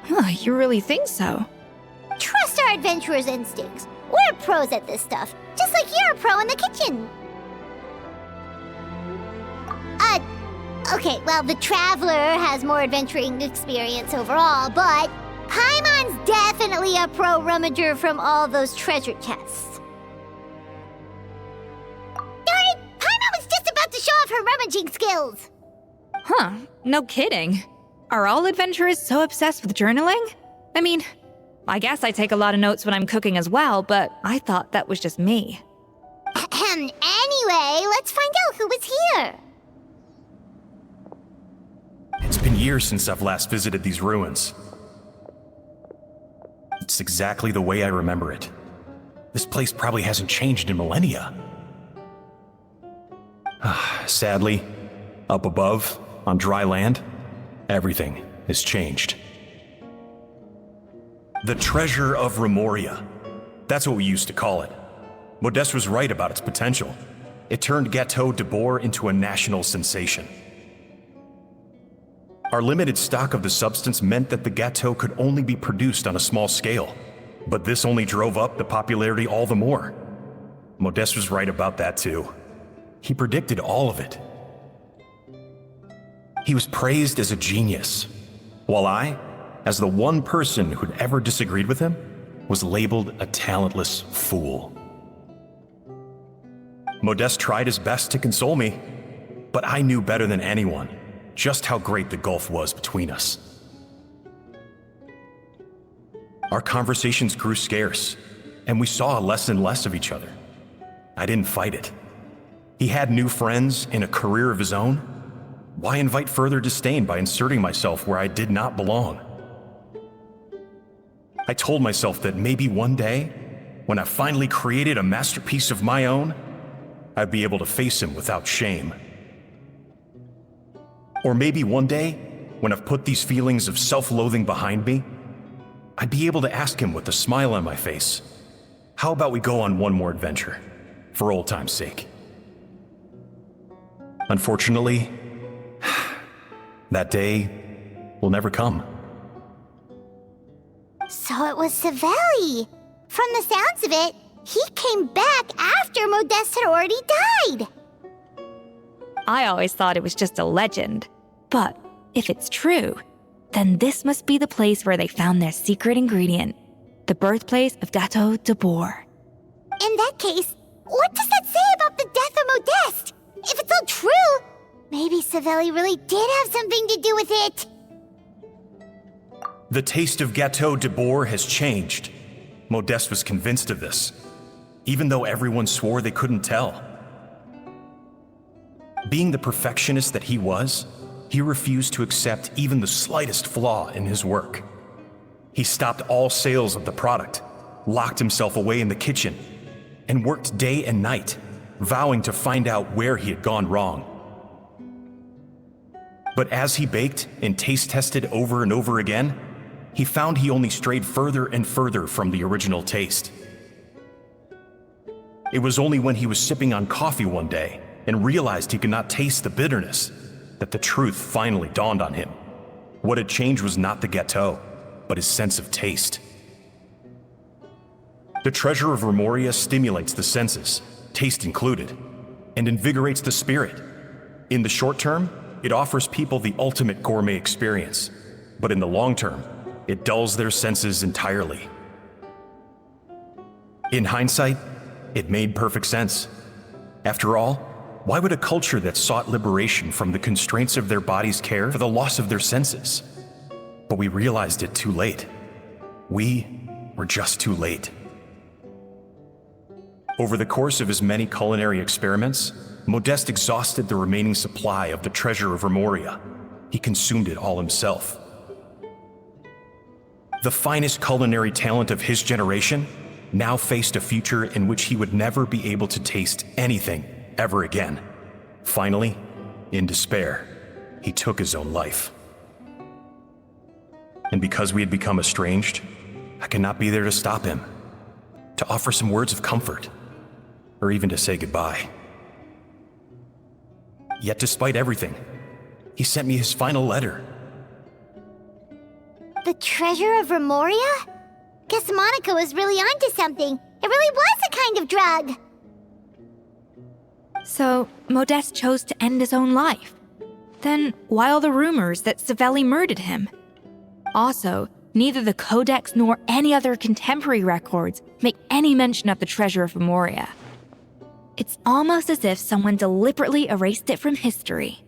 Huh, you really think so? Trust our adventurers' instincts. We're pros at this stuff, just like you're a pro in the kitchen. Okay, well, the Traveler has more adventuring experience overall, but Paimon's definitely a pro rummager from all those treasure chests. Darn it! Paimon was just about to show off her rummaging skills! Huh, no kidding. Are all adventurers so obsessed with journaling? I mean, I guess I take a lot of notes when I'm cooking as well, but I thought that was just me. Anyway, let's find out who was here. It's been years since I've last visited these ruins. It's exactly the way I remember it. This place probably hasn't changed in millennia. Sadly, up above, on dry land, everything has changed. The treasure of Remoria. That's what we used to call it. Modeste was right about its potential. It turned Gâteau de Bourg into a national sensation. Our limited stock of the substance meant that the gâteau could only be produced on a small scale, but this only drove up the popularity all the more. Modeste was right about that too. He predicted all of it. He was praised as a genius, while I, as the one person who'd ever disagreed with him, was labeled a talentless fool. Modeste tried his best to console me, but I knew better than anyone just how great the gulf was between us. Our conversations grew scarce, and we saw less and less of each other. I didn't fight it. He had new friends and a career of his own. Why invite further disdain by inserting myself where I did not belong? I told myself that maybe one day, when I finally created a masterpiece of my own, I'd be able to face him without shame. Or maybe one day, when I've put these feelings of self-loathing behind me, I'd be able to ask him with a smile on my face, how about we go on one more adventure, for old time's sake? Unfortunately, that day will never come. So it was Savelli. From the sounds of it, he came back after Modeste had already died. I always thought it was just a legend. But if it's true, then this must be the place where they found their secret ingredient, the birthplace of Gâteau de Bourg. In that case, what does that say about the death of Modeste? If it's all true, maybe Savelli really did have something to do with it. The taste of Gâteau de Bourg has changed. Modeste was convinced of this, even though everyone swore they couldn't tell. Being the perfectionist that he was, he refused to accept even the slightest flaw in his work. He stopped all sales of the product, locked himself away in the kitchen, and worked day and night, vowing to find out where he had gone wrong. But as he baked and taste tested over and over again, he found he only strayed further and further from the original taste. It was only when he was sipping on coffee one day and realized he could not taste the bitterness that the truth finally dawned on him. What had changed was not the gâteau, but his sense of taste. The treasure of Remoria stimulates the senses, taste included, and invigorates the spirit. In the short term, it offers people the ultimate gourmet experience, but in the long term, it dulls their senses entirely. In hindsight, it made perfect sense. After all, why would a culture that sought liberation from the constraints of their bodies care for the loss of their senses? But we realized it too late. We were just too late. Over the course of his many culinary experiments, Modeste exhausted the remaining supply of the treasure of Remoria. He consumed it all himself. The finest culinary talent of his generation now faced a future in which he would never be able to taste anything ever again. Finally, in despair, he took his own life. And because we had become estranged, I could not be there to stop him, to offer some words of comfort, or even to say goodbye. Yet despite everything, he sent me his final letter. The treasure of Remoria? Guess Monica was really onto something. It really was a kind of drug. So, Modeste chose to end his own life. Then, why all the rumors that Savelli murdered him? Also, neither the Codex nor any other contemporary records make any mention of the treasure of Remoria. It's almost as if someone deliberately erased it from history.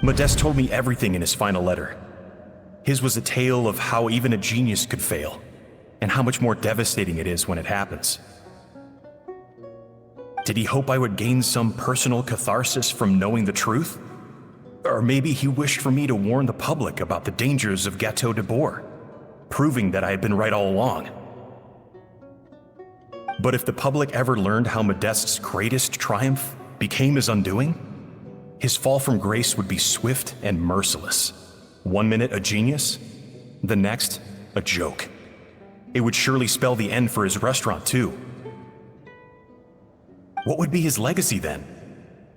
Modeste told me everything in his final letter. His was a tale of how even a genius could fail, and how much more devastating it is when it happens. Did he hope I would gain some personal catharsis from knowing the truth? Or maybe he wished for me to warn the public about the dangers of Gâteau de Bourg, proving that I had been right all along. But if the public ever learned how Modeste's greatest triumph became his undoing, his fall from grace would be swift and merciless. 1 minute a genius, the next a joke. It would surely spell the end for his restaurant, too. What would be his legacy then?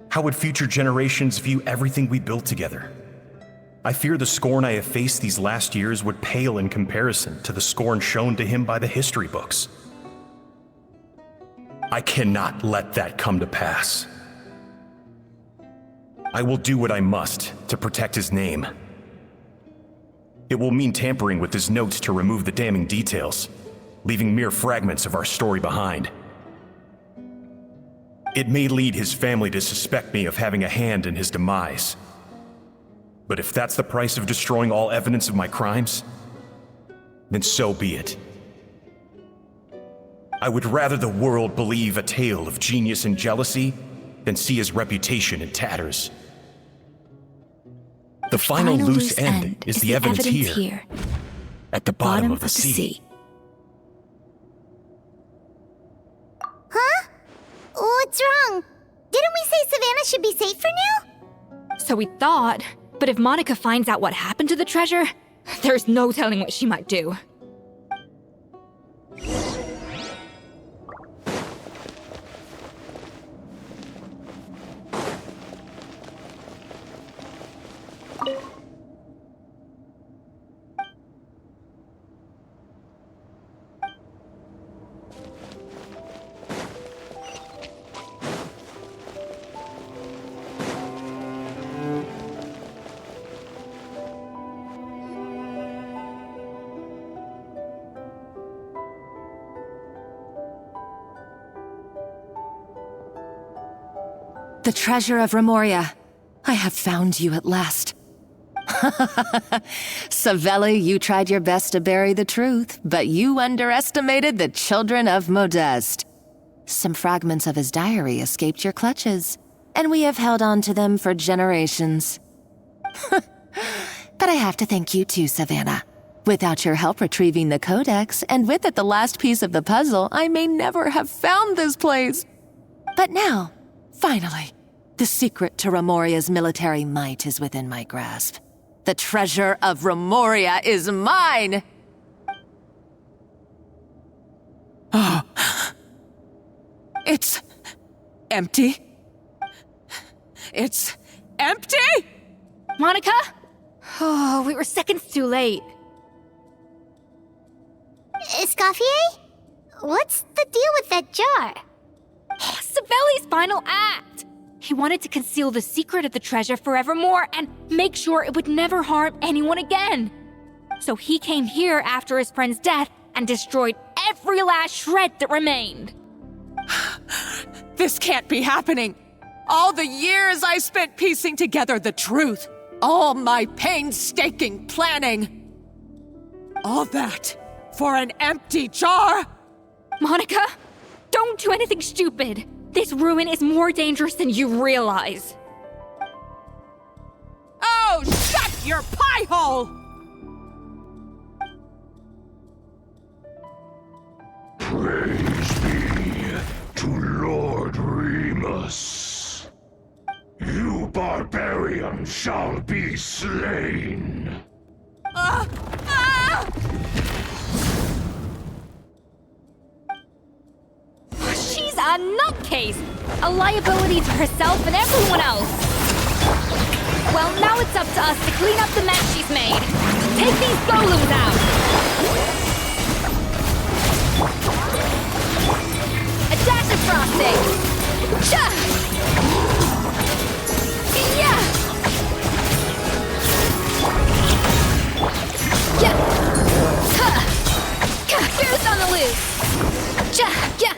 How would future generations view everything we built together? I fear the scorn I have faced these last years would pale in comparison to the scorn shown to him by the history books. I cannot let that come to pass. I will do what I must to protect his name. It will mean tampering with his notes to remove the damning details, leaving mere fragments of our story behind. It may lead his family to suspect me of having a hand in his demise. But if that's the price of destroying all evidence of my crimes, then so be it. I would rather the world believe a tale of genius and jealousy than see his reputation in tatters. The final loose end is the evidence here, at the bottom of the sea. Huh? What's wrong? Didn't we say Savannah should be safe for now? So we thought, but if Monica finds out what happened to the treasure, there's no telling what she might do. The treasure of Remoria. I have found you at last. Savelli, you tried your best to bury the truth, but you underestimated the children of Modeste. Some fragments of his diary escaped your clutches, and we have held on to them for generations. But I have to thank you too, Savannah. Without your help retrieving the codex, and with it the last piece of the puzzle, I may never have found this place. But now, finally, the secret to Remoria's military might is within my grasp. The treasure of Remoria is mine! Oh. It's empty. It's empty? Monica? Oh, we were seconds too late. Escoffier? What's the deal with that jar? Savelli's final act! He wanted to conceal the secret of the treasure forevermore and make sure it would never harm anyone again. So he came here after his friend's death and destroyed every last shred that remained. This can't be happening. All the years I spent piecing together the truth. All my painstaking planning. All that for an empty jar? Monica, don't do anything stupid. This ruin is more dangerous than you realize. Oh, shut your pie hole! Praise be to Lord Remus. You barbarian shall be slain. She's a nutcase! A liability to herself and everyone else! Well, now it's up to us to clean up the mess she's made. Take these golems out! A dash of frosting! Cha! Yeah! Yeah! Ha! Goose on the loose! Cha! Yeah!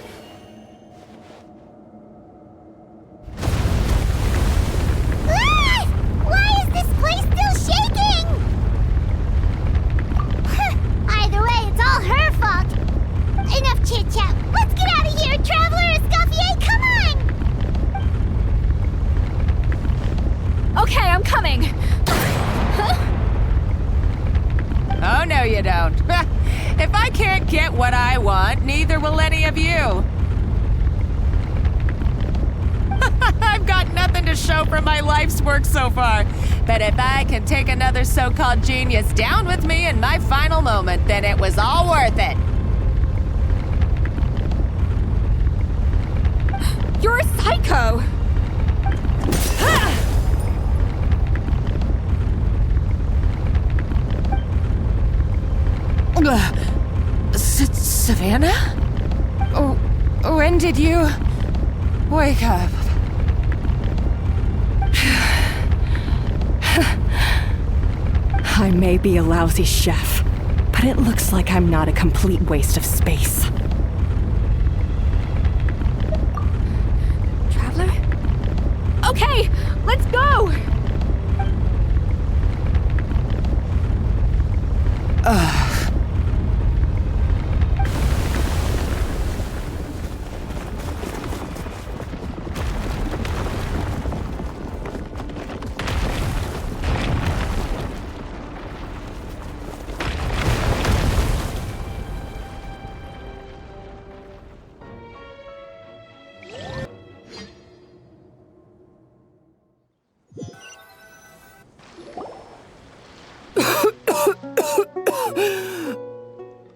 Oh, no you don't. If I can't get what I want, neither will any of you. I've got nothing to show go from my life's work so far. But if I can take another so-called genius down with me in my final moment, then it was all worth it. You're a psycho! Savannah? Oh, when did you wake up? I may be a lousy chef, but it looks like I'm not a complete waste of space. Traveler? Okay, let's go!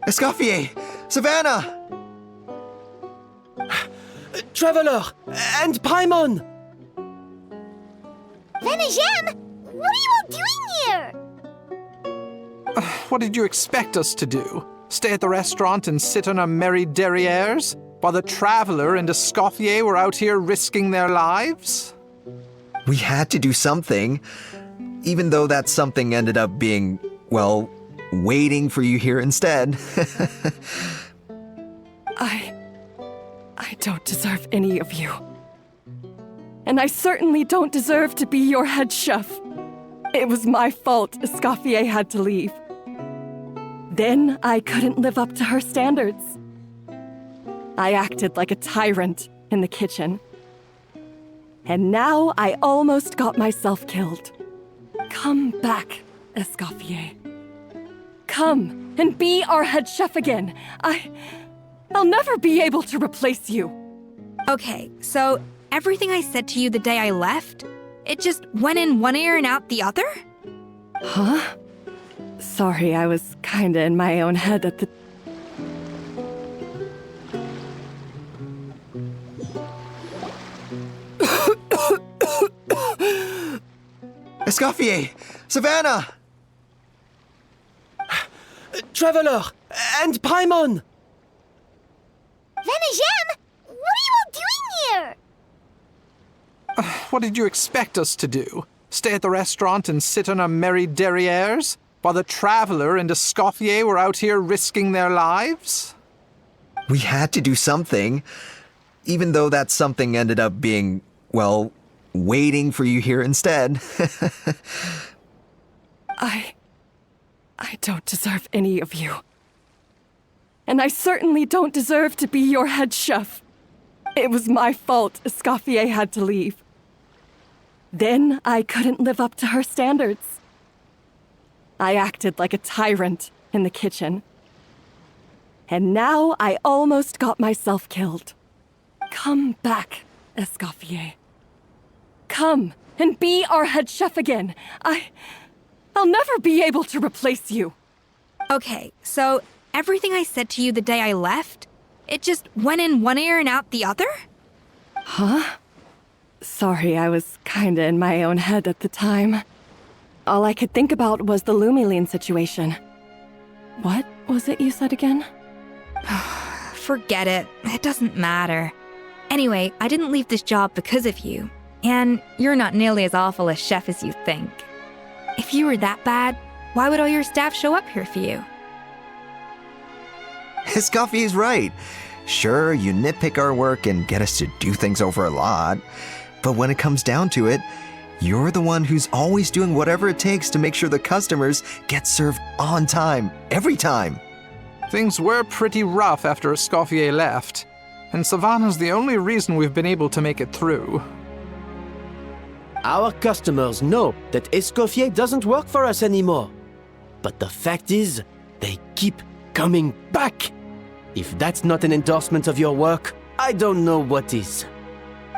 Escoffier! Savannah! Traveler! And Paimon! Venejem! What are you all doing here? What did you expect us to do? Stay at the restaurant and sit on our merry derrieres? While the Traveler and Escoffier were out here risking their lives? We had to do something, even though that something ended up being, well, waiting for you here instead. I don't deserve any of you. And I certainly don't deserve to be your head chef. It was my fault Escoffier had to leave. Then I couldn't live up to her standards. I acted like a tyrant in the kitchen. And now I almost got myself killed. Come back, Escoffier. Come and be our head chef again. I'll never be able to replace you. Okay, so everything I said to you the day I left, it just went in one ear and out the other? Huh? Sorry, I was kinda in my own head at the... Escoffier! Savannah! Traveler! And Paimon! Venejem! What are you all doing here? What did you expect us to do? Stay at the restaurant and sit on our merry derrieres? While the Traveler and Escoffier were out here risking their lives? We had to do something, even though that something ended up being, well, waiting for you here instead. I don't deserve any of you. And I certainly don't deserve to be your head chef. It was my fault Escoffier had to leave. Then I couldn't live up to her standards. I acted like a tyrant in the kitchen. And now I almost got myself killed. Come back, Escoffier. Come and be our head chef again. I'll never be able to replace you. Okay, so everything I said to you the day I left, it just went in one ear and out the other? Huh? Sorry, I was kinda in my own head at the time. All I could think about was the Lumiline situation. What was it you said again? Forget it. It doesn't matter. Anyway, I didn't leave this job because of you. And you're not nearly as awful a chef as you think. If you were that bad, why would all your staff show up here for you? Escoffier's right. Sure, you nitpick our work and get us to do things over a lot. But when it comes down to it, you're the one who's always doing whatever it takes to make sure the customers get served on time, every time. Things were pretty rough after Escoffier left, and Savannah's the only reason we've been able to make it through. Our customers know that Escoffier doesn't work for us anymore. But the fact is, they keep coming back. If that's not an endorsement of your work, I don't know what is.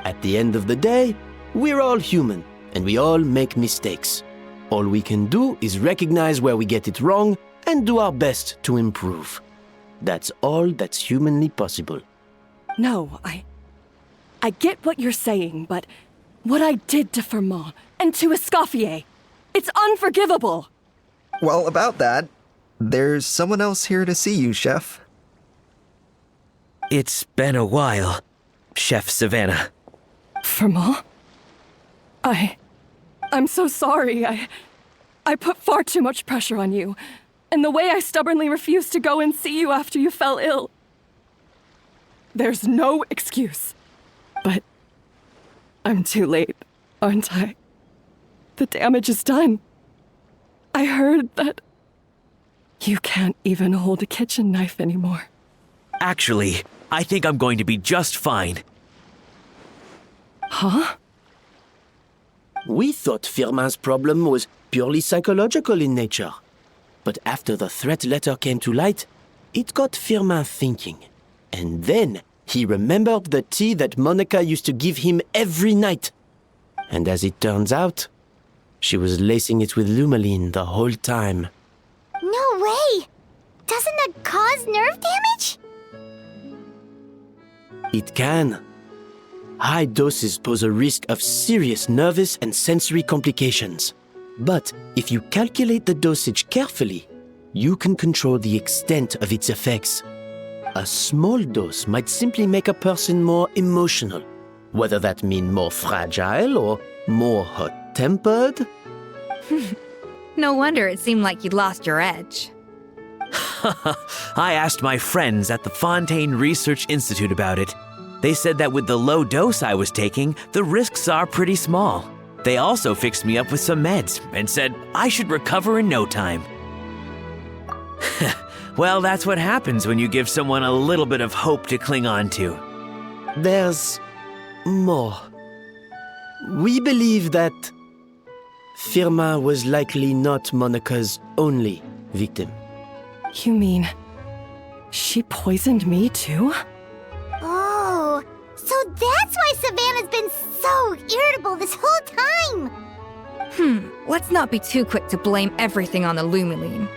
At the end of the day, We're all human, and we all make mistakes. All we can do is recognize where we get it wrong and do our best to improve. That's all that's humanly possible. No, I get what you're saying, but what I did to Firmin and to Escoffier, it's unforgivable. Well, about that, there's someone else here to see you, Chef. It's been a while, Chef Savannah. Firmin? I'm so sorry. I put far too much pressure on you. And the way I stubbornly refused to go and see you after you fell ill. There's no excuse. But I'm too late, aren't I? The damage is done. I heard that you can't even hold a kitchen knife anymore. Actually, I think I'm going to be just fine. Huh? We thought Firmin's problem was purely psychological in nature. But after the threat letter came to light, it got Firmin thinking. And then he remembered the tea that Monica used to give him every night. And as it turns out, she was lacing it with Lumaline the whole time. No way! Doesn't that cause nerve damage? It can. High doses pose a risk of serious nervous and sensory complications. But if you calculate the dosage carefully, you can control the extent of its effects. A small dose might simply make a person more emotional, whether that means more fragile or more hot-tempered. No wonder it seemed like you'd lost your edge. I asked my friends at the Fontaine Research Institute about it. They said that with the low dose I was taking, the risks are pretty small. They also fixed me up with some meds and said I should recover in no time. Well, that's what happens when you give someone a little bit of hope to cling on to. There's more. We believe that Firmin was likely not Monica's only victim. You mean she poisoned me too? Oh, so that's why Savannah's been so irritable this whole time! Let's not be too quick to blame everything on the Lumaline.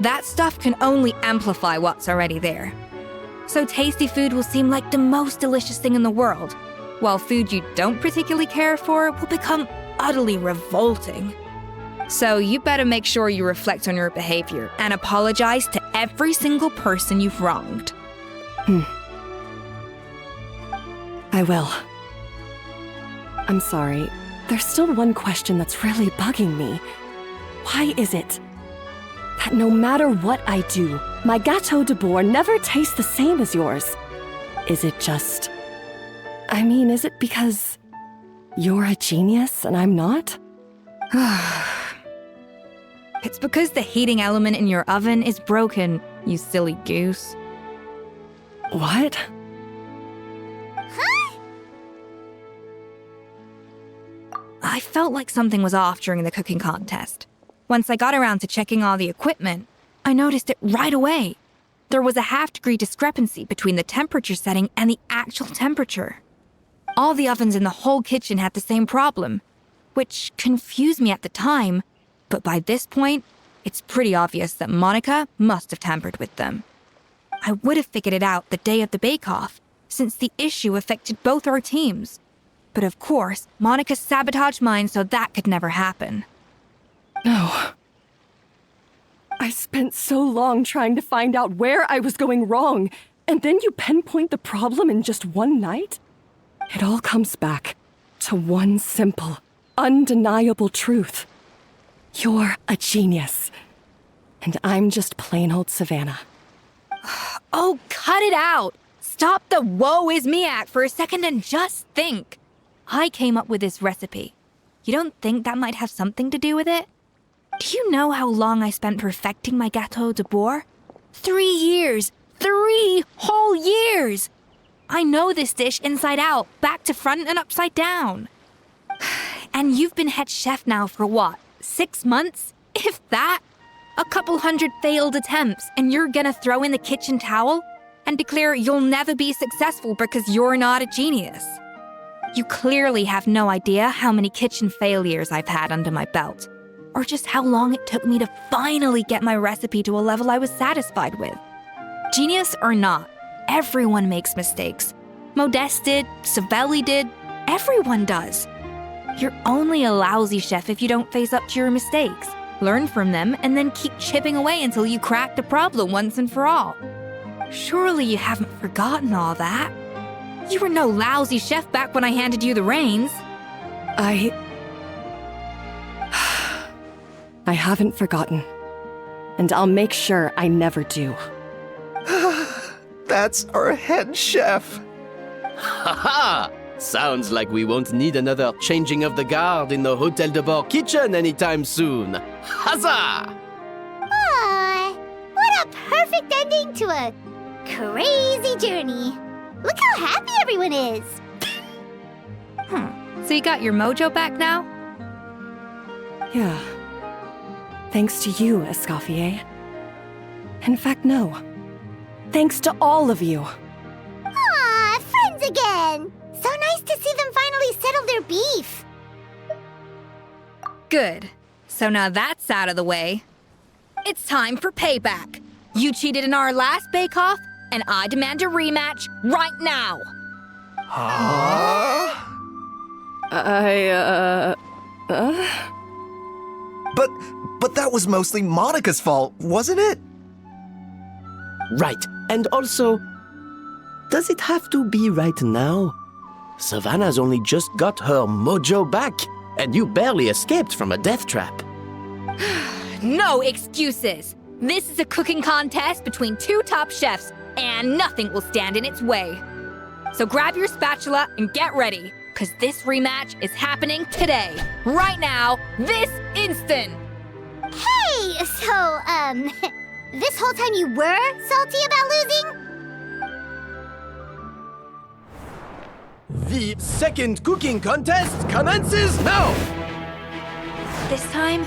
That stuff can only amplify what's already there. So tasty food will seem like the most delicious thing in the world, while food you don't particularly care for will become utterly revolting. So you better make sure you reflect on your behavior and apologize to every single person you've wronged. I will. I'm sorry. There's still one question that's really bugging me. Why is it that no matter what I do, my Gâteau de Bourg never tastes the same as yours? Is it just... is it because you're a genius and I'm not? It's because the heating element in your oven is broken, you silly goose. What? I felt like something was off during the cooking contest. Once I got around to checking all the equipment, I noticed it right away. There was a half-degree discrepancy between the temperature setting and the actual temperature. All the ovens in the whole kitchen had the same problem, which confused me at the time, but by this point, it's pretty obvious that Monica must have tampered with them. I would have figured it out the day of the bake-off, since the issue affected both our teams. But of course, Monica sabotaged mine so that could never happen. No. I spent so long trying to find out where I was going wrong, and then you pinpoint the problem in just one night? It all comes back to one simple, undeniable truth. You're a genius, and I'm just plain old Savannah. Oh, cut it out! Stop the woe is me act for a second and just think. I came up with this recipe. You don't think that might have something to do with it? Do you know how long I spent perfecting my Gâteau de Bourg? 3 years! 3 whole years! I know this dish inside out, back to front and upside down. And you've been head chef now for what, 6 months? If that? A couple hundred failed attempts, and you're gonna throw in the kitchen towel and declare you'll never be successful because you're not a genius. You clearly have no idea how many kitchen failures I've had under my belt, or just how long it took me to finally get my recipe to a level I was satisfied with. Genius or not, everyone makes mistakes. Modeste did, Savelli did, everyone does. You're only a lousy chef if you don't face up to your mistakes, learn from them, and then keep chipping away until you crack the problem once and for all. Surely you haven't forgotten all that. You were no lousy chef back when I handed you the reins. I haven't forgotten. And I'll make sure I never do. That's our head chef. Haha! Sounds like we won't need another changing of the guard in the Hotel de Bord kitchen anytime soon. Huzzah! Aw, what a perfect ending to a crazy journey. Look how happy everyone is. So you got your mojo back now? Yeah. Thanks to you, Escoffier. In fact, no. Thanks to all of you. Aw, friends again. So nice to see them finally settle their beef. Good. So now that's out of the way. It's time for payback. You cheated in our last bake-off, and I demand a rematch right now. Huh? But that was mostly Monica's fault, wasn't it? Right. And also, does it have to be right now? Savannah's only just got her mojo back, and you barely escaped from a death trap. No excuses. This is a cooking contest between two top chefs, and nothing will stand in its way. So grab your spatula and get ready, because this rematch is happening today, right now, this instant. Hey, so, this whole time you were salty about losing? The second cooking contest commences now! This time,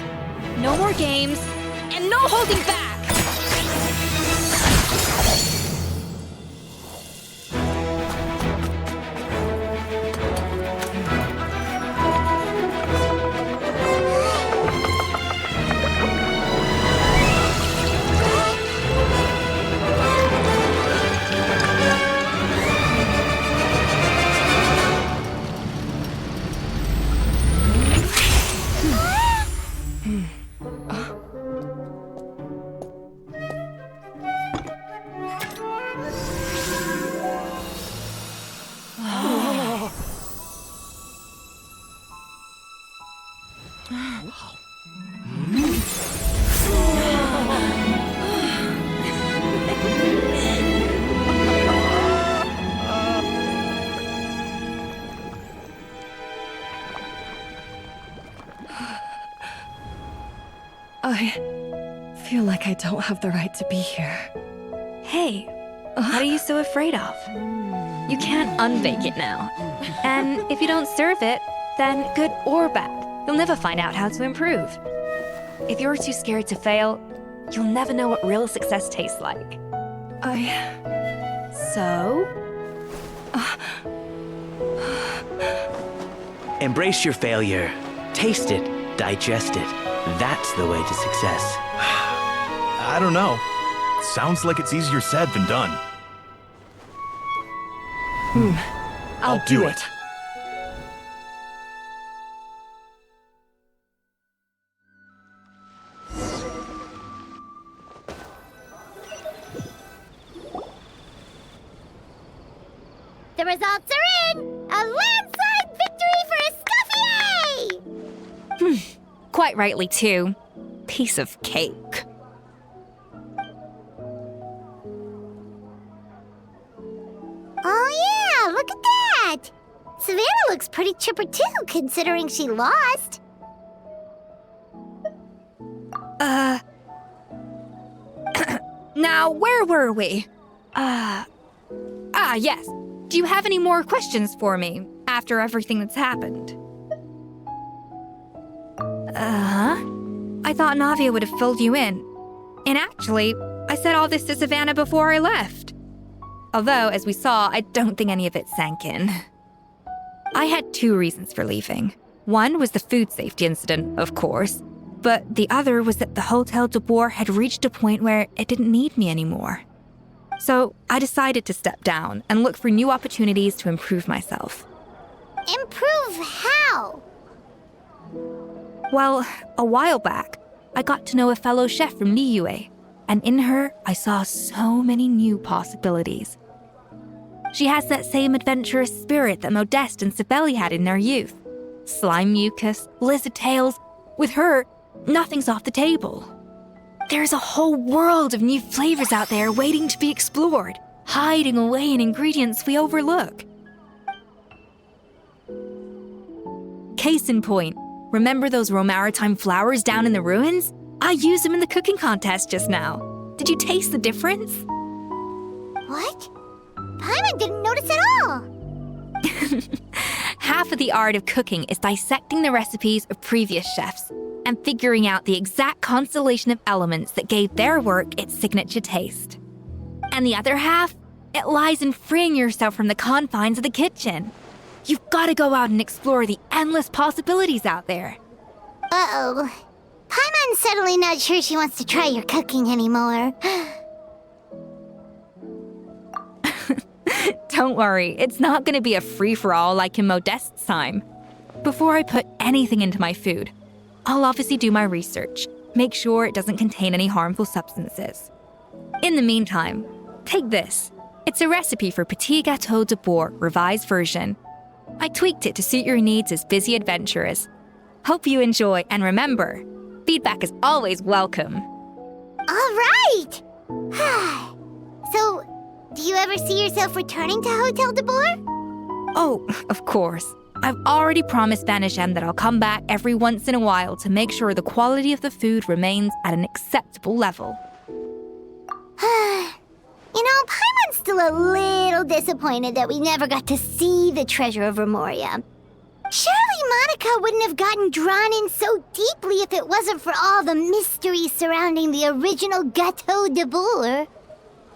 no more games, and no holding back! I feel like I don't have the right to be here. Hey, what are you so afraid of? You can't unbake it now. And if you don't serve it, then good or bad, you'll never find out how to improve. If you're too scared to fail, you'll never know what real success tastes like. So? Embrace your failure. Taste it. Digest it. That's the way to success. I don't know. Sounds like it's easier said than done. I'll do it. The results are in! A landslide victory for Escoffier! Quite rightly, too. Piece of cake. Oh yeah, look at that! Savannah looks pretty chipper too, considering she lost. Now, where were we? Yes. Do you have any more questions for me after everything that's happened? I thought Navia would have filled you in. And actually, I said all this to Savannah before I left. Although, as we saw, I don't think any of it sank in. I had 2 reasons for leaving. One was the food safety incident, of course, but the other was that the Hotel de Boer had reached a point where it didn't need me anymore. So I decided to step down and look for new opportunities to improve myself. Improve how? Well, a while back, I got to know a fellow chef from Liyue, and in her, I saw so many new possibilities. She has that same adventurous spirit that Modeste and Sibeli had in their youth. Slime mucus, lizard tails. With her, nothing's off the table. There's a whole world of new flavors out there waiting to be explored, hiding away in ingredients we overlook. Case in point, remember those Romaritime flowers down in the ruins? I used them in the cooking contest just now. Did you taste the difference? What? Paimon didn't notice at all. Half of the art of cooking is dissecting the recipes of previous chefs and figuring out the exact constellation of elements that gave their work its signature taste. And the other half, it lies in freeing yourself from the confines of the kitchen. You've got to go out and explore the endless possibilities out there. Uh-oh. Paimon's suddenly not sure she wants to try your cooking anymore. Don't worry, it's not going to be a free-for-all like in Modeste's time. Before I put anything into my food, I'll obviously do my research, make sure it doesn't contain any harmful substances. In the meantime, take this. It's a recipe for Petit Gâteau de Boer, revised version. I tweaked it to suit your needs as busy adventurers. Hope you enjoy, and remember, feedback is always welcome. All right! So, do you ever see yourself returning to Hotel de Boer? Oh, of course. I've already promised Vanishem that I'll come back every once in a while to make sure the quality of the food remains at an acceptable level. You know, Paimon's still a little disappointed that we never got to see the treasure of Remoria. Surely Monica wouldn't have gotten drawn in so deeply if it wasn't for all the mystery surrounding the original Gâteau de Boer.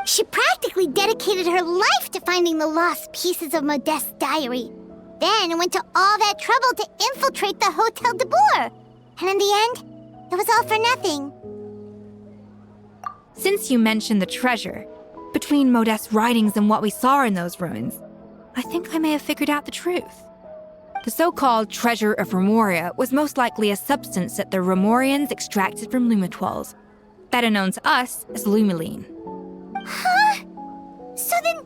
She practically dedicated her life to finding the lost pieces of Modeste's diary. Then went to all that trouble to infiltrate the Hotel de Boer. And in the end, it was all for nothing. Since you mentioned the treasure, between Modeste's writings and what we saw in those ruins, I think I may have figured out the truth. The so-called treasure of Remoria was most likely a substance that the Remorians extracted from Lumitoiles, better known to us as Lumiline. Huh? So then,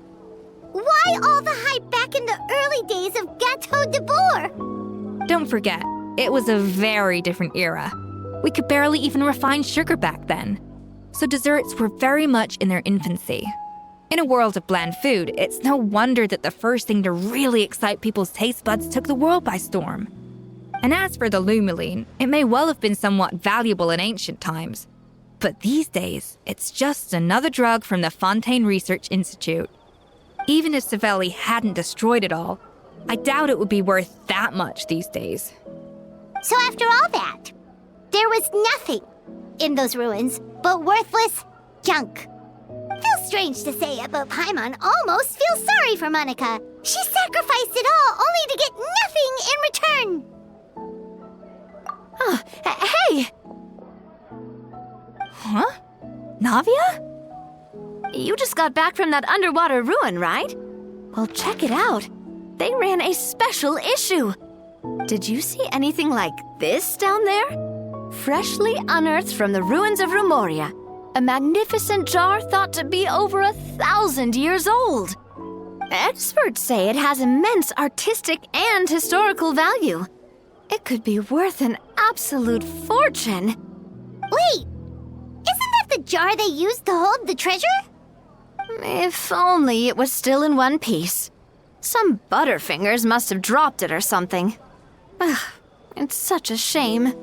why all the hype back in the early days of Gâteau de Boer? Don't forget, it was a very different era. We could barely even refine sugar back then, so desserts were very much in their infancy. In a world of bland food, it's no wonder that the first thing to really excite people's taste buds took the world by storm. And as for the Lumiline, it may well have been somewhat valuable in ancient times. But these days, it's just another drug from the Fontaine Research Institute. Even if Sibeli hadn't destroyed it all, I doubt it would be worth that much these days. So after all that, there was nothing in those ruins but worthless junk. Feels strange to say it, but Paimon almost feels sorry for Monica. She sacrificed it all only to get nothing in return. Hey! Huh? Navia? You just got back from that underwater ruin, right? Well, check it out. They ran a special issue. Did you see anything like this down there? Freshly unearthed from the ruins of Remoria. A magnificent jar thought to be over 1,000 years old. Experts say it has immense artistic and historical value. It could be worth an absolute fortune. Wait, isn't that the jar they used to hold the treasure? If only it was still in one piece. Some butterfingers must have dropped it or something. Ugh, it's such a shame.